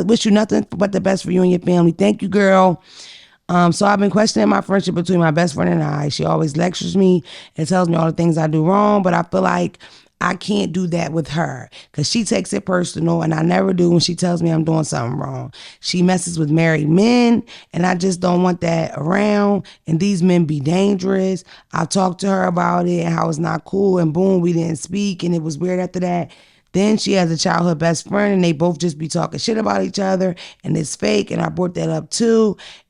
S1: wish you nothing but the best for you and your family. Thank you, girl. So I've been questioning my friendship between my best friend and I. She always lectures me and tells me all the things I do wrong, but I feel like I can't do that with her because she takes it personal, and I never do when she tells me I'm doing something wrong. She messes with married men, and I just don't want that around, and these men be dangerous. I talked to her about it and how it's not cool, and boom, we didn't speak, and it was weird after that. Then she has a childhood best friend, and they both just be talking shit about each other, and it's fake, and I brought that up too.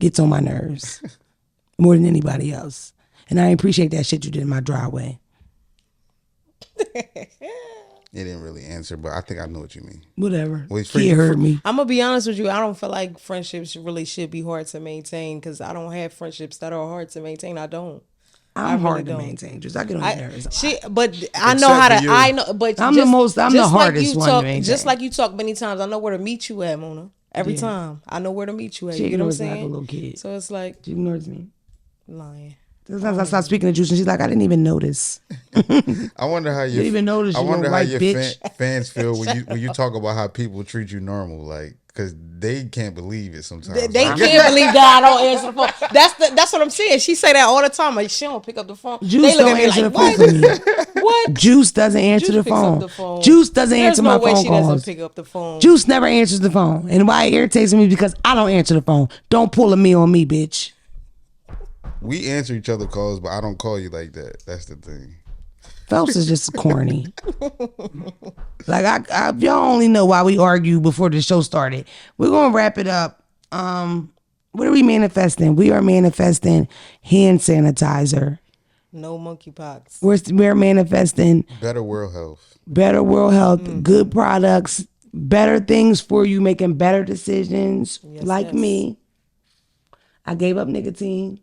S1: gets on my nerves more than anybody else. And I appreciate that shit you did in my driveway.
S2: It didn't really answer, but I think I know what you mean.
S1: Whatever.
S2: Wait,
S1: He heard me.
S3: I'm gonna be honest with you. I don't feel like friendships really should be hard to maintain because I don't have friendships that are hard to maintain. I don't.
S1: I'm
S3: really
S1: hard to
S3: don't.
S1: maintain. Just I get on your nerves.
S3: But I know how
S2: Except
S3: to.
S2: for you.
S3: I know, but
S1: I'm
S3: just,
S1: the
S3: just
S1: hardest
S3: like
S1: one to
S3: talk,
S1: maintain.
S3: Just like you talk many times, I know where to meet you at, Mona. Every
S1: Yeah.
S3: time, I know where to meet you at.
S1: She
S3: You get what I'm
S1: ignores me like a
S3: saying?
S1: little kid.
S3: So it's like
S1: She ignores me.
S3: lying.
S1: Sometimes I start speaking to Juice and she's like, I didn't even notice.
S2: I wonder how
S1: Didn't even notice
S2: I
S1: you
S2: wonder
S1: little
S2: how
S1: white
S2: your
S1: bitch.
S2: fans feel when you talk about how people treat you normal, like, because they can't believe it sometimes.
S3: They
S2: Like,
S3: can't believe that I don't answer the phone. That's what I'm saying. She say that all the time. Like she don't pick up the phone.
S1: Juice
S3: They look
S1: don't
S3: at me
S1: answer
S3: like,
S1: the phone
S3: what?
S1: for me.
S3: What?
S1: Juice doesn't answer
S3: Juice
S1: the
S3: picks up
S1: phone.
S3: the phone.
S1: Juice doesn't
S3: There's
S1: answer
S3: no
S1: my
S3: way
S1: phone
S3: she
S1: calls.
S3: doesn't pick up the phone.
S1: Juice never answers the phone. And why it irritates me because I don't answer the phone. Don't pull a me on me, bitch.
S2: we answer each other calls, but I don't call you like that. That's the thing.
S1: Phelps is just corny. Like y'all only know why we argue before the show started. We're gonna wrap it up. What are we manifesting? We are manifesting hand sanitizer.
S3: No monkeypox.
S1: We're manifesting
S2: Better world health.
S1: better world health, good products, better things for you, making better decisions.
S3: Yes,
S1: like
S3: yes.
S1: me. I gave up nicotine.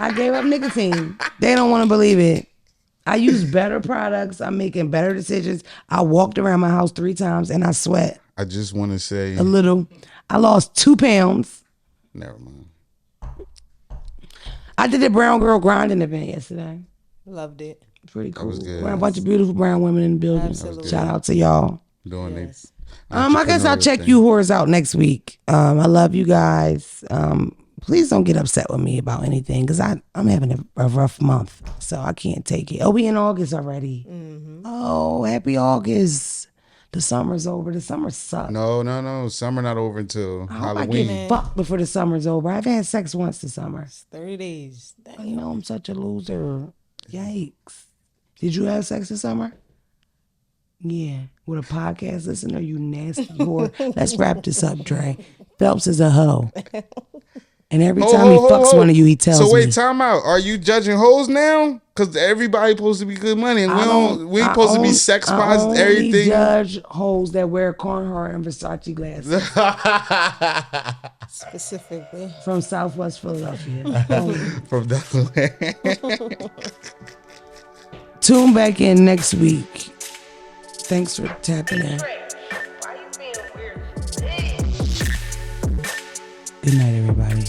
S1: I gave up nicotine. They don't want to believe it. I use better products. I'm making better decisions. I walked around my house 3 times and I sweat
S2: I just want to say,
S1: a little. I lost 2 pounds.
S2: never mind.
S1: I did a brown girl grinding event yesterday.
S3: Loved it.
S1: Pretty cool.
S2: was good.
S1: Around a bunch of beautiful brown women in the building.
S3: Absolutely.
S1: Shout out to y'all.
S2: Doing
S3: Yes.
S1: I guess I'll check you whores out next week. I love you guys. Please don't get upset with me about anything because I'm having a rough month, so I can't take it. Oh, we in August already. Oh, happy August. The summer's over. The summer sucks.
S2: No. Summer not over until
S1: I hope I
S2: Halloween.
S1: get fucked before the summer's over. I've had sex once this summer.
S3: 30 days. Damn.
S1: You know I'm such a loser. Yikes. Did you have sex this summer? Yeah. With a podcast listener, you nasty whore. Let's wrap this up, Dre. Phelps is a hoe. And every time he fucks one of you, he tells me.
S2: So wait, time out. Are you judging hoes now? Because everybody supposed to be good money, and we ain't supposed to be sex spots.
S1: I
S2: Everything.
S1: only judge hoes that wear Carhartt and Versace glasses
S3: Specifically.
S1: from Southwest Philadelphia. Only.
S2: From the
S1: Tune back in next week. Thanks for tapping in. Good night, everybody.